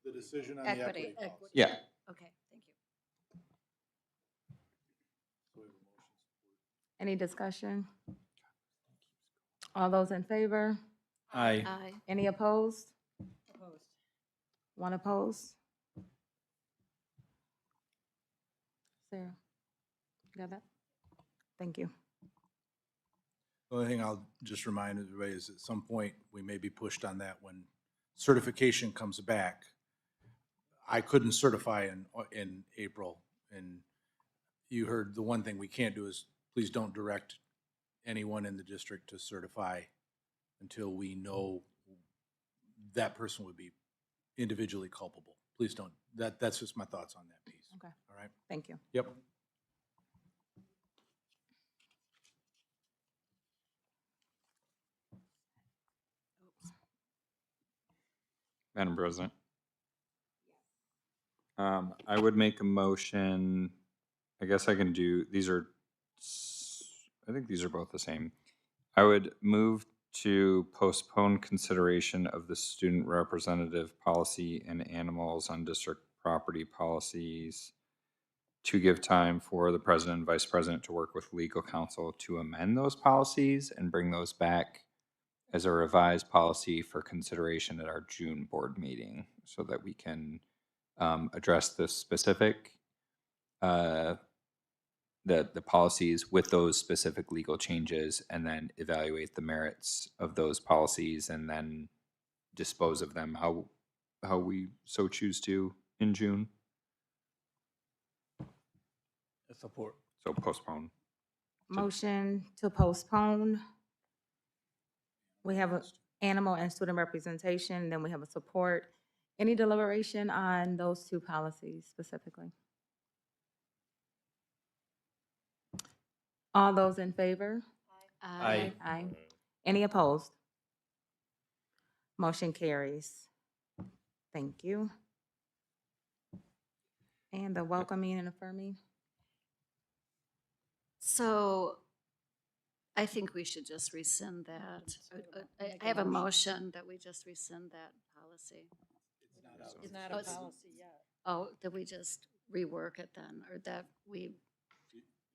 The decision on the Equity. equity policy. yeah. Okay, thank you. Any discussion? All those in favor? Aye. Aye. Any opposed? One opposed? Sarah, got that? Thank you. The only thing I'll just remind everybody is at some point, we may be pushed on that when certification comes back. I couldn't certify in April, and you heard the one thing we can't do is please don't direct anyone in the district to certify until we know that person would be individually culpable. Please don't. That's just my thoughts on that piece. Okay. All right? Thank you. Yep. Madam President. I would make a motion, I guess I can do, I think these are both the same. I would move to postpone consideration of the student representative policy and animals on district property policies to give time for the president and vice president to work with legal counsel to amend those policies and bring those back as a revised policy for consideration at our June board meeting so that we can address the specific, the policies with those specific legal changes and then evaluate the merits of those policies and then dispose of them how we so choose to in June. Support. So postpone. Motion to postpone. We have a animal and student representation, then we have a support. Any deliberation on those two policies specifically? All those in favor? Aye. Aye. Any opposed? Motion carries. Thank you. And the welcoming and affirming? So I think we should just rescind that. I have a motion that we just rescind that policy. It's not Oh, a it's- policy yet. Oh, that we just rework it then, or that we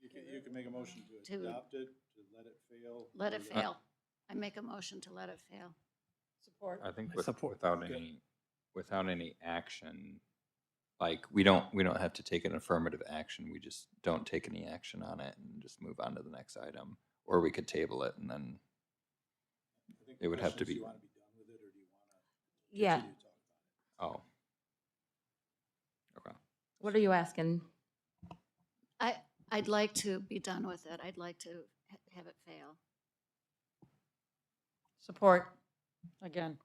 You can make a motion To- adopt it, to let it fail. let it fail. I make a motion to let it fail. Support. I think Support. without any action, like we don't have to take an affirmative action. We just don't take any action on it and just move on to the next item. Or we could table it and then it would have to be. Yeah. Oh. Okay. What are you asking? I'd like to be done with it. I'd like to have it fail. Support. Again.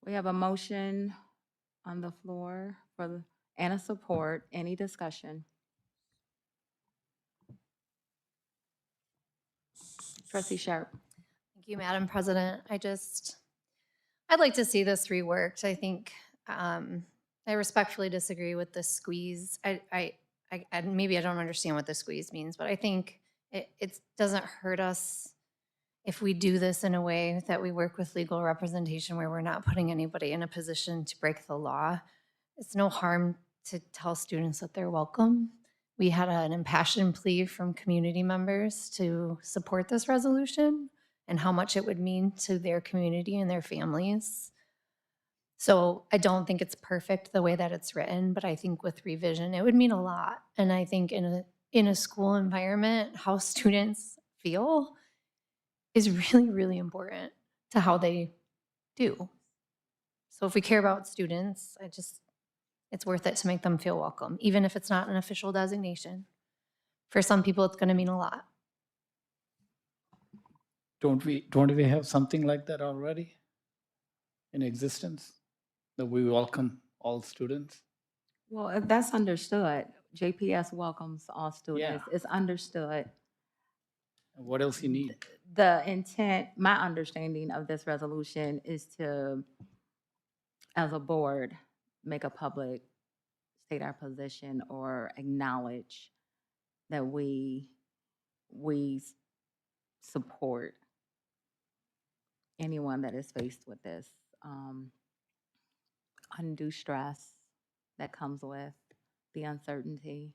We have a motion on the floor and a support. Any discussion? Trustee Sharp. Thank you, Madam President. I'd like to see this reworked. I think I respectfully disagree with the squeeze. Maybe I don't understand what the squeeze means, but I think it doesn't hurt us if we do this in a way that we work with legal representation where we're not putting anybody in a position to break the law. It's no harm to tell students that they're welcome. We had an impassioned plea from community members to support this resolution and how much it would mean to their community and their families. So I don't think it's perfect the way that it's written, but I think with revision, it would mean a lot. And I think in a school environment, how students feel is really, really important to how they do. So if we care about students, it's worth it to make them feel welcome, even if it's not an official designation. For some people, it's going to mean a lot. Don't we have something like that already in existence? That we welcome all students? Well, if that's understood, JPS welcomes all students. It's understood. And what else you need? The intent, my understanding of this resolution is to, as a board, make a public, state our position or acknowledge that we support anyone that is faced with this undue stress that comes with the uncertainty.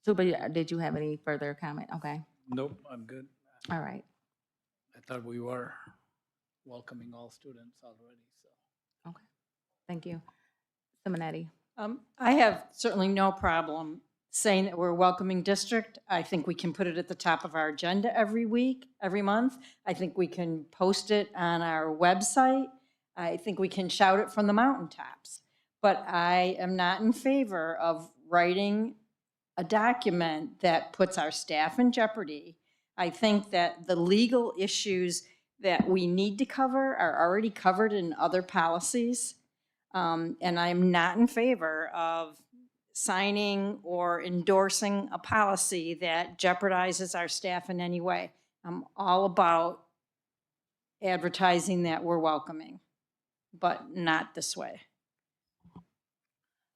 Super, did you have any further comment? Okay, Nope, I'm good. all right. I thought we were welcoming all students already, so. Okay, thank you. Simonetti. I have certainly no problem saying that we're a welcoming district. I think we can put it at the top of our agenda every week, every month. I think we can post it on our website. I think we can shout it from the mountaintops. But I am not in favor of writing a document that puts our staff in jeopardy. I think that the legal issues that we need to cover are already covered in other policies. And I'm not in favor of signing or endorsing a policy that jeopardizes our staff in any way. I'm all about advertising that we're welcoming, but not this way.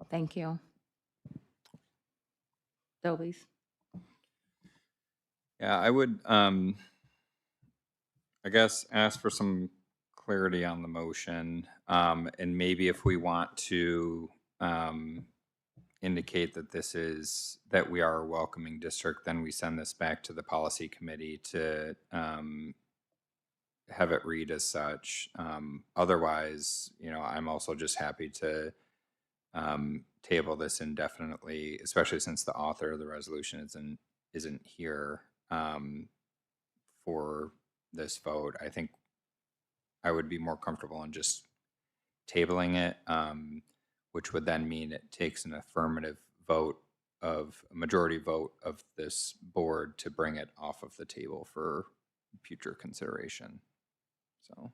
Thank you. Dobies. Yeah, I I guess ask for some clarity on the motion. And maybe if we want to indicate that that we are a welcoming district, then we send this back to the policy committee to have it read as such. Otherwise, I'm also just happy to table this indefinitely, especially since the author of the resolution isn't here for this vote. I think I would be more comfortable in just tabling it, which would then mean it takes an affirmative vote a majority vote of this board to bring it off of the table for future consideration. So.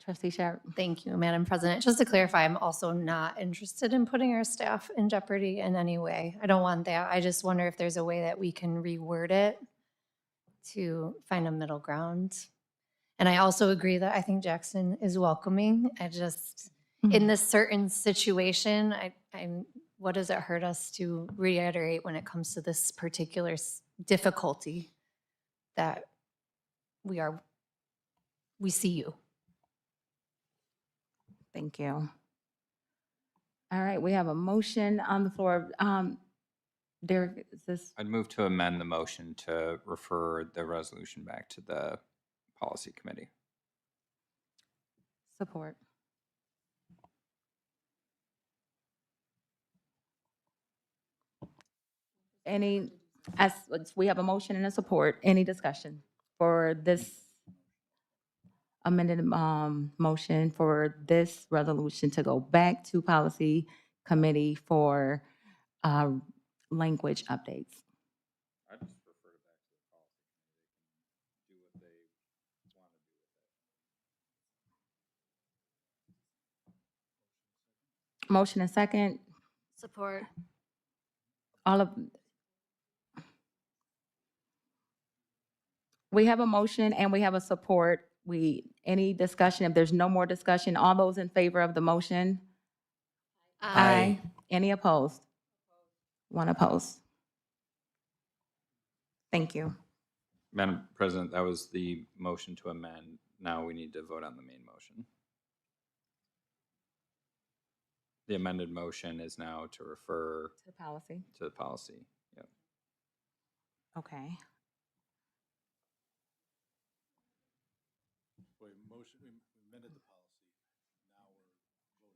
Trustee Sharp? Thank you, Madam President. Just to clarify, I'm also not interested in putting our staff in jeopardy in any way. I don't want that. I just wonder if there's a way that we can reword it to find a middle ground. And I also agree that I think Jackson is welcoming. I just, in this certain situation, what does it hurt us to reiterate when it comes to this particular difficulty that we see you? Thank you. All right, we have a motion on the floor. Derek, is this? I'd move to amend the motion to refer the resolution back to the policy committee. Support. We have a motion and a support. Any discussion for this amended motion for this resolution to go back to policy committee for language updates? I just refer it back to the policy committee. They can do what they want to do with it. Motion and second. Support. We have a motion and we have a support. Any discussion? If there's no more discussion, all those in favor of the motion? Aye. Any opposed? One opposed. Thank you. Madam President, that was the motion to amend. Now we need to vote on the main motion. The amended motion is now to refer To policy. to the policy. Yep. Okay. Wait, motion, we amended the policy. Now we're voting on.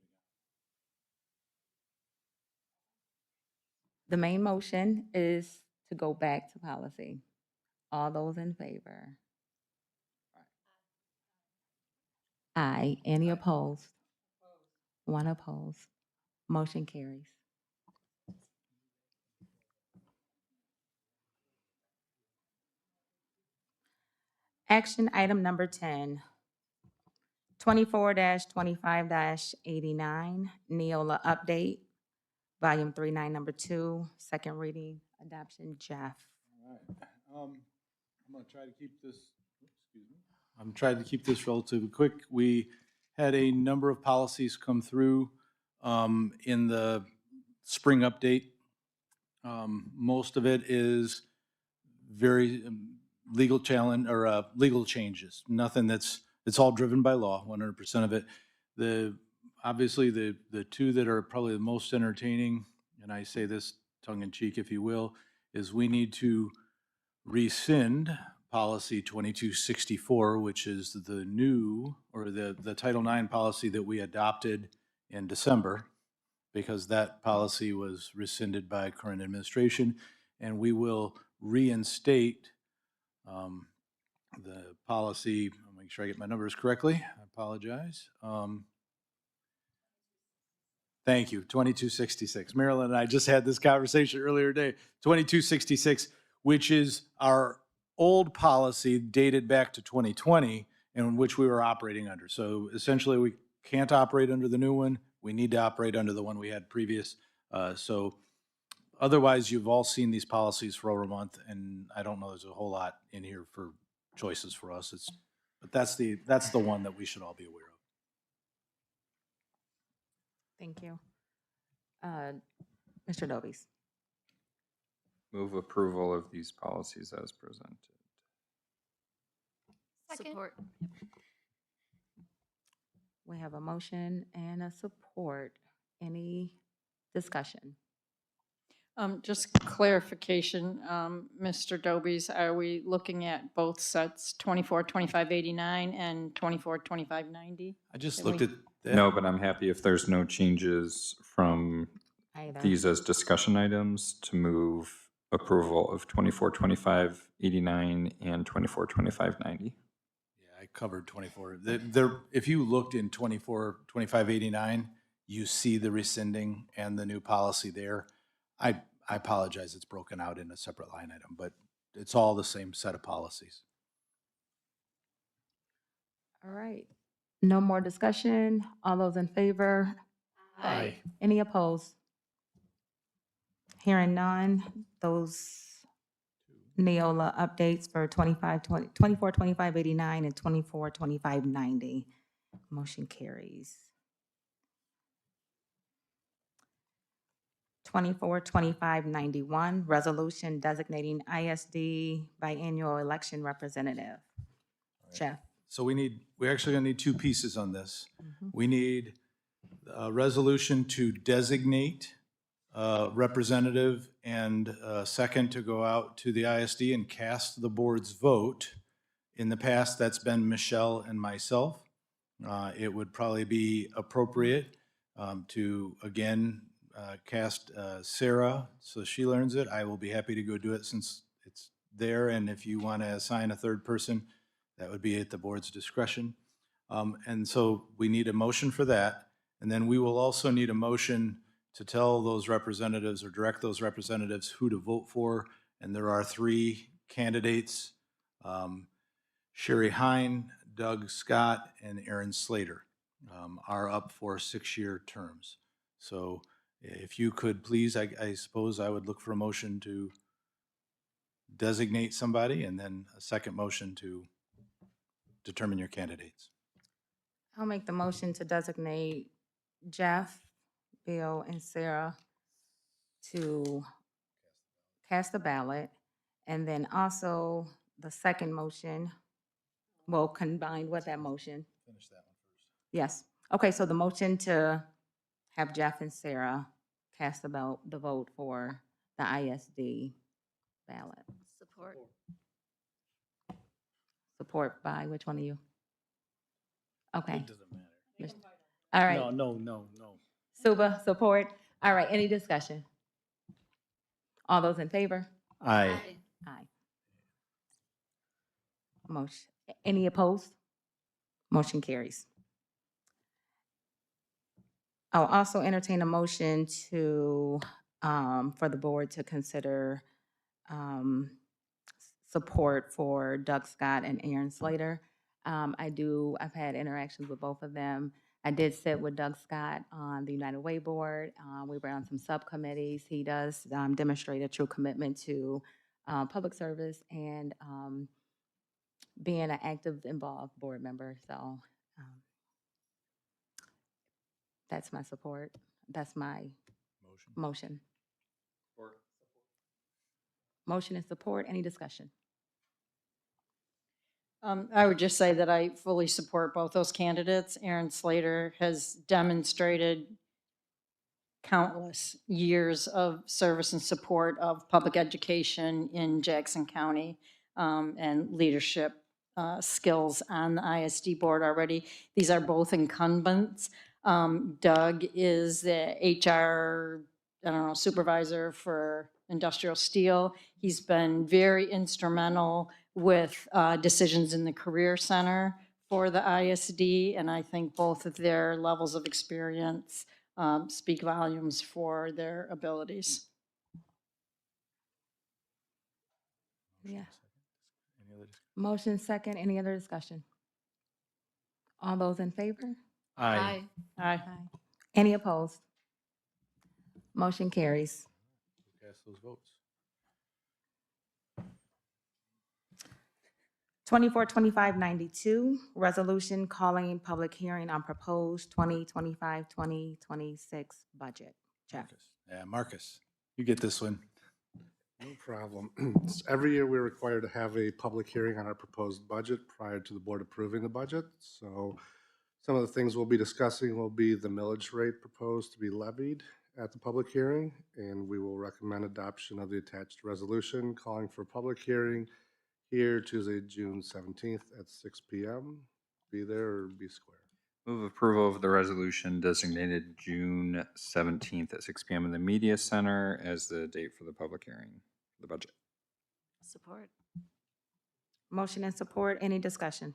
The main motion is to go back to policy. All those in favor? Aye. Any opposed? One opposed. Motion carries. Action item number 10, 24-25-89, Neola update, volume 39, number 2, second reading, adoption, Jeff. All right. I'm going to try to keep this, excuse me. I'm trying to keep this relatively quick. We had a number of policies come through in the spring update. Most of it is very legal challenge or legal changes. Nothing it's all driven by law, 100% of it. Obviously the two that are probably the most entertaining, and I say this tongue in cheek, if you will, is we need to rescind policy 2264, which is the new, or the Title IX policy that we adopted in December, because that policy was rescinded by current administration, and we will reinstate the policy. I'll make sure I get my numbers correctly. I apologize. Thank you, 2266. Marilyn and I just had this conversation earlier today. 2266, which is our old policy dated back to 2020 and which we were operating under. So essentially we can't operate under the new one. We need to operate under the one we had previous. So otherwise you've all seen these policies for over a month, and I don't know there's a whole lot in here for choices for us. But that's the one that we should all be aware of. Mr. Dobies. Move approval of these policies as presented. Support. We have a motion and a support. Any discussion? Just clarification, Mr. Dobies, are we looking at both sets, 242589 and 242590? I just Can looked we- at that. No, but I'm happy if there's no changes from Either. these as discussion items to move approval of 242589 and 242590. Yeah, I covered 24. There, if you looked in 2589, you see the rescinding and the new policy there. I apologize, it's broken out in a separate line item, but it's all the same set of policies. All right. No more discussion. All those in favor? Aye. Any opposed? Hearing none, those Neola updates for 242589 and 242590. Motion carries. 242591, resolution designating ISD biannual election representative. Jeff. So we actually gonna need two pieces on this. Mhm. We need a resolution to designate a representative and a second to go out to the ISD and cast the board's vote. In the past, that's been Michelle and myself. It would probably be appropriate to, again, cast Sarah, so she learns it. I will be happy to go do it since it's there, and if you want to assign a third person, that would be at the board's discretion. And so we need a motion for that, and then we will also need a motion to tell those representatives or direct those representatives who to vote for, and there are three candidates, Sherry Hine, Doug Scott, and Aaron Slater are up for 6-year terms. So if you could please, I suppose I would look for a motion to designate somebody and then a second motion to determine your candidates. I'll make the motion to designate Jeff, Bill, and Sarah to cast the ballot. And then also the second motion will combine with that motion. Finish that one first. Yes. Okay, so the motion to have Jeff and Sarah cast the vote for the ISD ballot. Support. Support by which one of you? Okay. It doesn't matter. All right. No. Suba, support. All right, any discussion? All those in favor? Aye. Aye. Motion, any opposed? Motion carries. I'll also entertain a motion to, for the board to consider support for Doug Scott and Aaron Slater. I've had interactions with both of them. I did sit with Doug Scott on the United Way Board. We were on some subcommittees. He does demonstrate a true commitment to public service and being an active, involved board member. So that's my support. That's my motion. Motion and support. Any discussion? I would just say that I fully support both those candidates. Aaron Slater has demonstrated countless years of service and support of public education in Jackson County and leadership skills on the ISD board already. These are both incumbents. Doug is the HR, supervisor for industrial steel. He's been very instrumental with decisions in the Career Center for the ISD, and I think both of their levels of experience speak volumes for their abilities. Yeah. Any other discussion? Motion second. Any other discussion? All those in favor? Aye. Aye. Any opposed? Motion carries. Cast those votes. 242592, resolution calling public hearing on proposed 2025-2026 budget. Jeff. Marcus, you get this one. No problem. Every year, we're required to have a public hearing on our proposed budget prior to the board approving the budget. So some of the things we'll be discussing will be the millage rate proposed to be levied at the public hearing, and we will recommend adoption of the attached resolution calling for a public hearing here Tuesday, June 17th at 6 p.m. Be there or be square. Move approval of the resolution designated June 17th at 6 p.m. in the Media Center as the date for the public hearing for the budget. Support. Motion and support. Any discussion?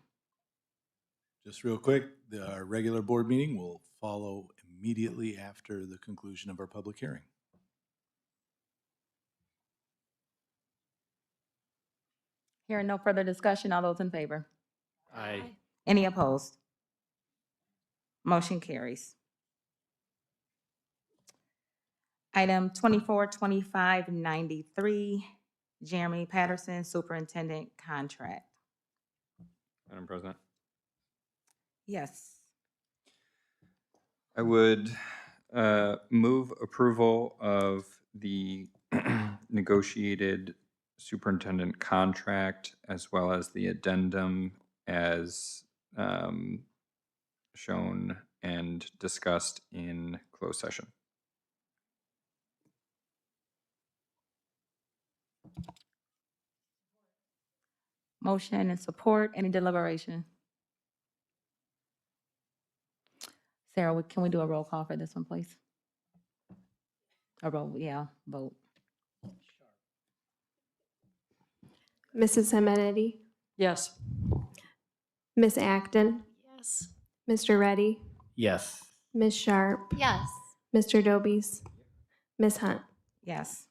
Just real quick, our regular board meeting will follow immediately after the conclusion of our public hearing. Hearing no further discussion, all those in favor? Aye. Any opposed? Motion carries. Item 242593, Jeremy Patterson, Superintendent Contract. Madam President. Yes. I would move approval of the negotiated superintendent contract as well as the addendum as shown and discussed in closed session. Motion and support. Any deliberation? Sarah, can we do a roll call for this one, please? A roll, yeah, vote. Mrs. Simonetti, Yes. Ms. Acton, Yes. Mr. Reddy, Yes. Ms. Sharp, Yes. Mr. Dobies, Ms. Hunt. Yes.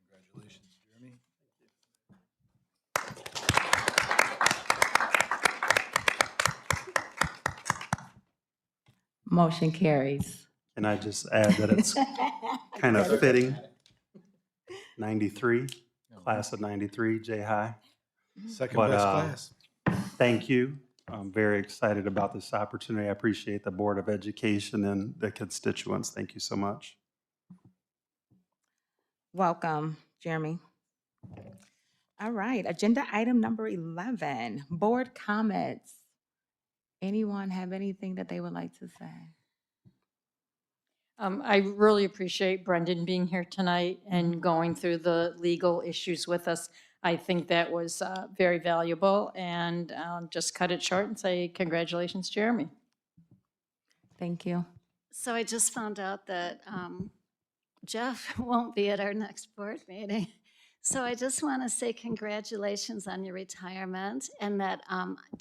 Congratulations, Jeremy. Motion carries. Can I just add that it's kind of fitting? 93, class of 93, J High. Second But, best class. Thank you. I'm very excited about this opportunity. I appreciate the Board of Education and the constituents. Thank you so much. Welcome, Jeremy. All right, agenda item number 11, board comments. Anyone have anything that they would like to say? I really appreciate Brendan being here tonight and going through the legal issues with us. I think that was very valuable, and I'll just cut it short and say congratulations, Jeremy. Thank you. So I just found out that Jeff won't be at our next board meeting. So I just want to say congratulations on your retirement, and that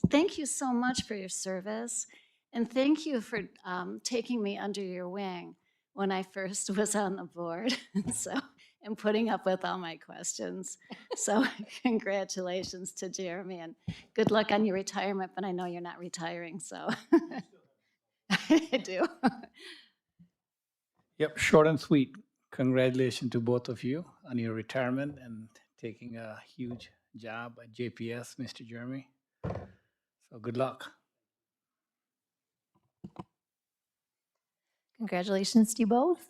thank you so much for your service, and thank you for taking me under your wing when I first was on the board, and putting up with all my questions. So congratulations to Jeremy, and good luck on your retirement, but I know you're not retiring, so I do. Yep, short and sweet. Congratulations to both of you on your retirement and taking a huge job at JPS, Mr. Jeremy. So good luck. Congratulations to you both.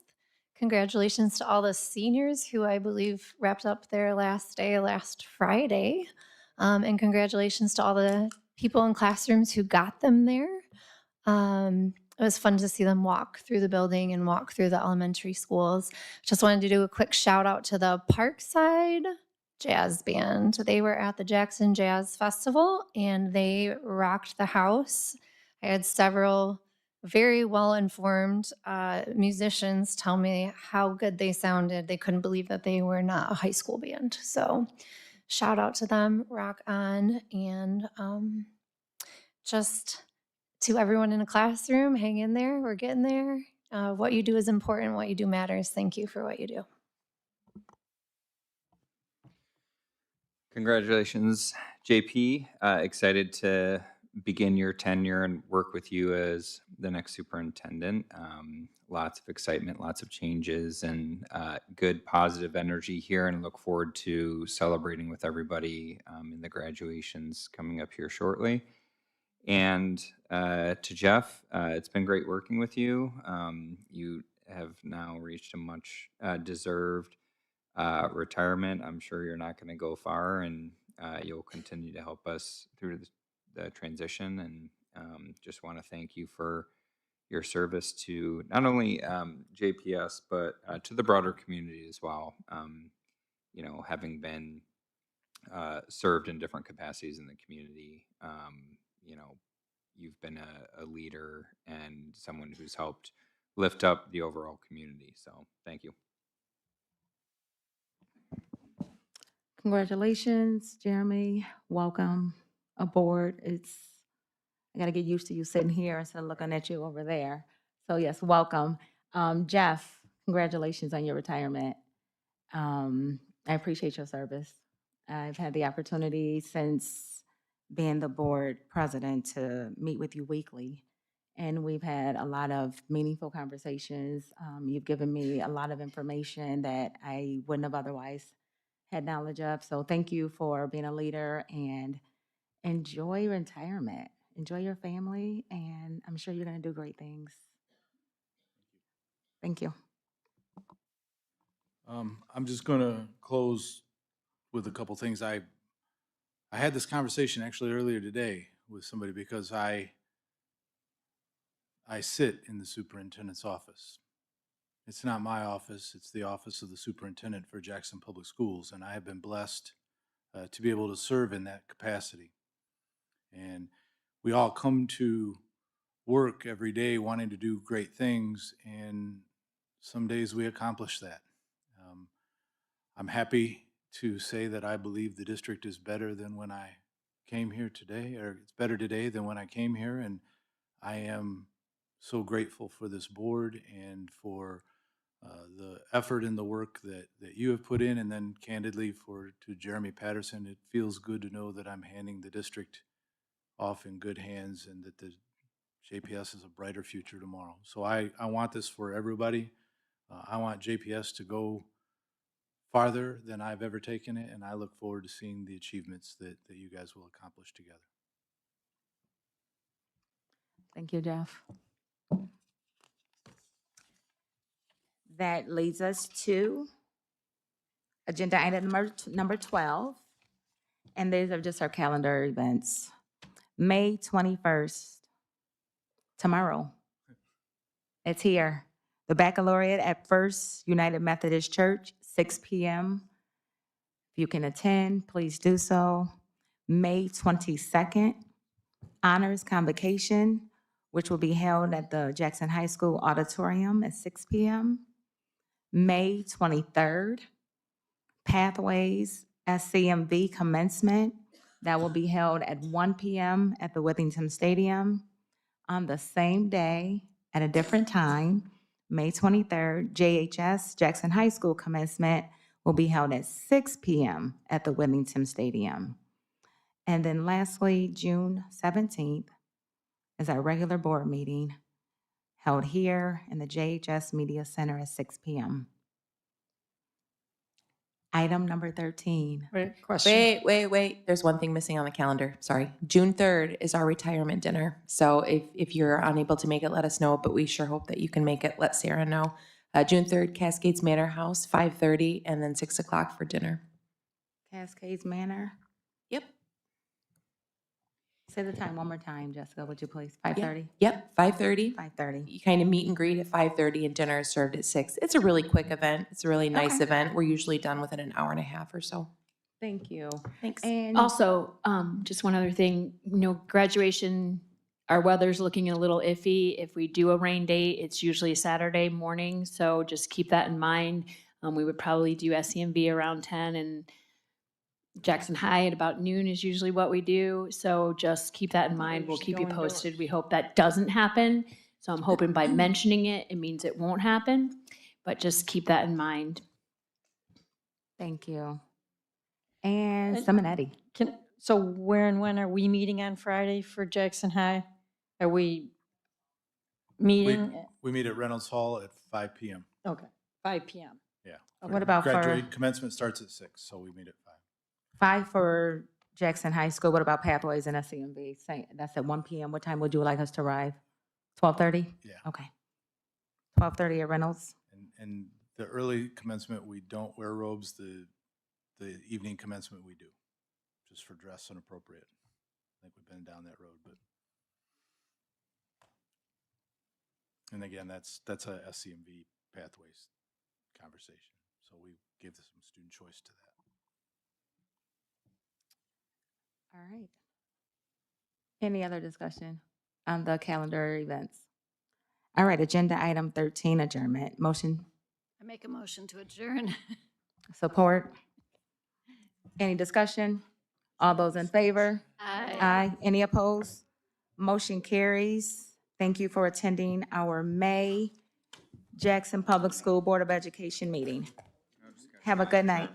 Congratulations to all the seniors who I believe wrapped up their last day last Friday. And congratulations to all the people in classrooms who got them there. It was fun to see them walk through the building and walk through the elementary schools. Just wanted to do a quick shout out to the Parkside Jazz Band. They were at the Jackson Jazz Festival and they rocked the house. I had several very well-informed musicians tell me how good they sounded. They couldn't believe that they were not a high school band. So shout out to them, rock on, and just to everyone in the classroom, hang in there, we're getting there. What you do is important, what you do matters. Thank you for what you do. Congratulations, JP. Excited to begin your tenure and work with you as the next superintendent. Lots of excitement, lots of changes, and good positive energy here, and look forward to celebrating with everybody in the graduations coming up here shortly. And to Jeff, it's been great working with you. You have now reached a much deserved retirement. I'm sure you're not going to go far, and you'll continue to help us through the transition. And just want to thank you for your service to not only JPS, but to the broader community as well. Having been served in different capacities in the community, you've been a leader and someone who's helped lift up the overall community. So thank you. Congratulations, Jeremy. Welcome aboard. I got to get used to you sitting here instead of looking at you over there. So yes, welcome. Jeff, congratulations on your retirement. I appreciate your service. I've had the opportunity since being the board president to meet with you weekly, and we've had a lot of meaningful conversations. You've given me a lot of information that I wouldn't have otherwise had knowledge of. So thank you for being a leader, and enjoy your retirement. Enjoy your family, and I'm sure you're going to do great things. Thank you. I'm just going to close with a couple things. I had this conversation actually earlier today with somebody because I sit in the superintendent's office. It's not my office, it's the office of the superintendent for Jackson Public Schools, and I have been blessed to be able to serve in that capacity. And we all come to work every day wanting to do great things, and some days we accomplish that. I'm happy to say that I believe the district is better than when I came here today, or it's better today than when I came here, and I am so grateful for this board and for the effort and the work that you have put in, and then candidly to Jeremy Patterson. It feels good to know that I'm handing the district off in good hands and that the JPS has a brighter future tomorrow. So I want this for everybody. I want JPS to go farther than I've ever taken it, and I look forward to seeing the achievements that you guys will accomplish together. Thank you, Jeff. That leads us to agenda item number 12. And these are just our calendar events. May 21st, tomorrow. It's here. The baccalaureate at First United Methodist Church, 6 p.m. If you can attend, please do so. May 22nd, honors convocation, which will be held at the Jackson High School auditorium at 6 p.m. May 23rd, Pathways SCMV commencement, that will be held at 1 p.m. at the Withington Stadium. On the same day, at a different time, May 23rd, JHS Jackson High School commencement will be held at 6 p.m. at the Withington Stadium. And then lastly, June 17th is our regular board meeting held here in the JHS Media Center at 6 p.m. Item number 13. Question. Wait. There's one thing missing on the calendar. Sorry. June 3rd is our retirement dinner. So if you're unable to make it, let us know, but we sure hope that you can make it. Let Sarah know. June 3rd, Cascades Manor House, 5:30, and then 6 o'clock for dinner. Cascades Manor. Yep. Say the time one more time, Jessica, would you please? 5:30? Yep, 5:30. 5:30. You kind of meet and greet at 5:30 and dinner is served at 6. It's a really quick event. It's a really nice Okay. event. We're usually done within an hour and a half or so. Thank you. Thanks. And Also, just one other thing, graduation, our weather's looking a little iffy. If we do a rain date, it's usually a Saturday morning, so just keep that in mind. We would probably do SEMB around 10, and Jackson High at about noon is usually what we do. So just keep that in mind. We'll keep you posted. We hope that doesn't happen. So I'm hoping by mentioning it, it means it won't happen, but just keep that in mind. thank you. And Simonetti. So where and when are we meeting on Friday for Jackson High? Are we meeting? We meet at Reynolds Hall at 5 p.m. Okay, 5 p.m. Yeah. What about Graduate commencement starts at 6, so we meet at 5. 5 for Jackson High School? What about Pathways and SCMV? That's at 1 p.m. What time would you like us to arrive? 12:30? Yeah. Okay. 12:30 at Reynolds. And the early commencement, we don't wear robes. The evening commencement, we do, just for dress and appropriate. I think we've been down that road, but. And again, that's a SCMV pathways conversation. So we give some student choice to that. All right. Any other discussion on the calendar events? All right, agenda item 13, adjournment. Motion, I make a motion to adjourn. support. Any discussion? All those in favor? Aye. Aye. Any opposed? Motion carries. Thank you for attending our May Jackson Public School Board of Education meeting. Have a good night.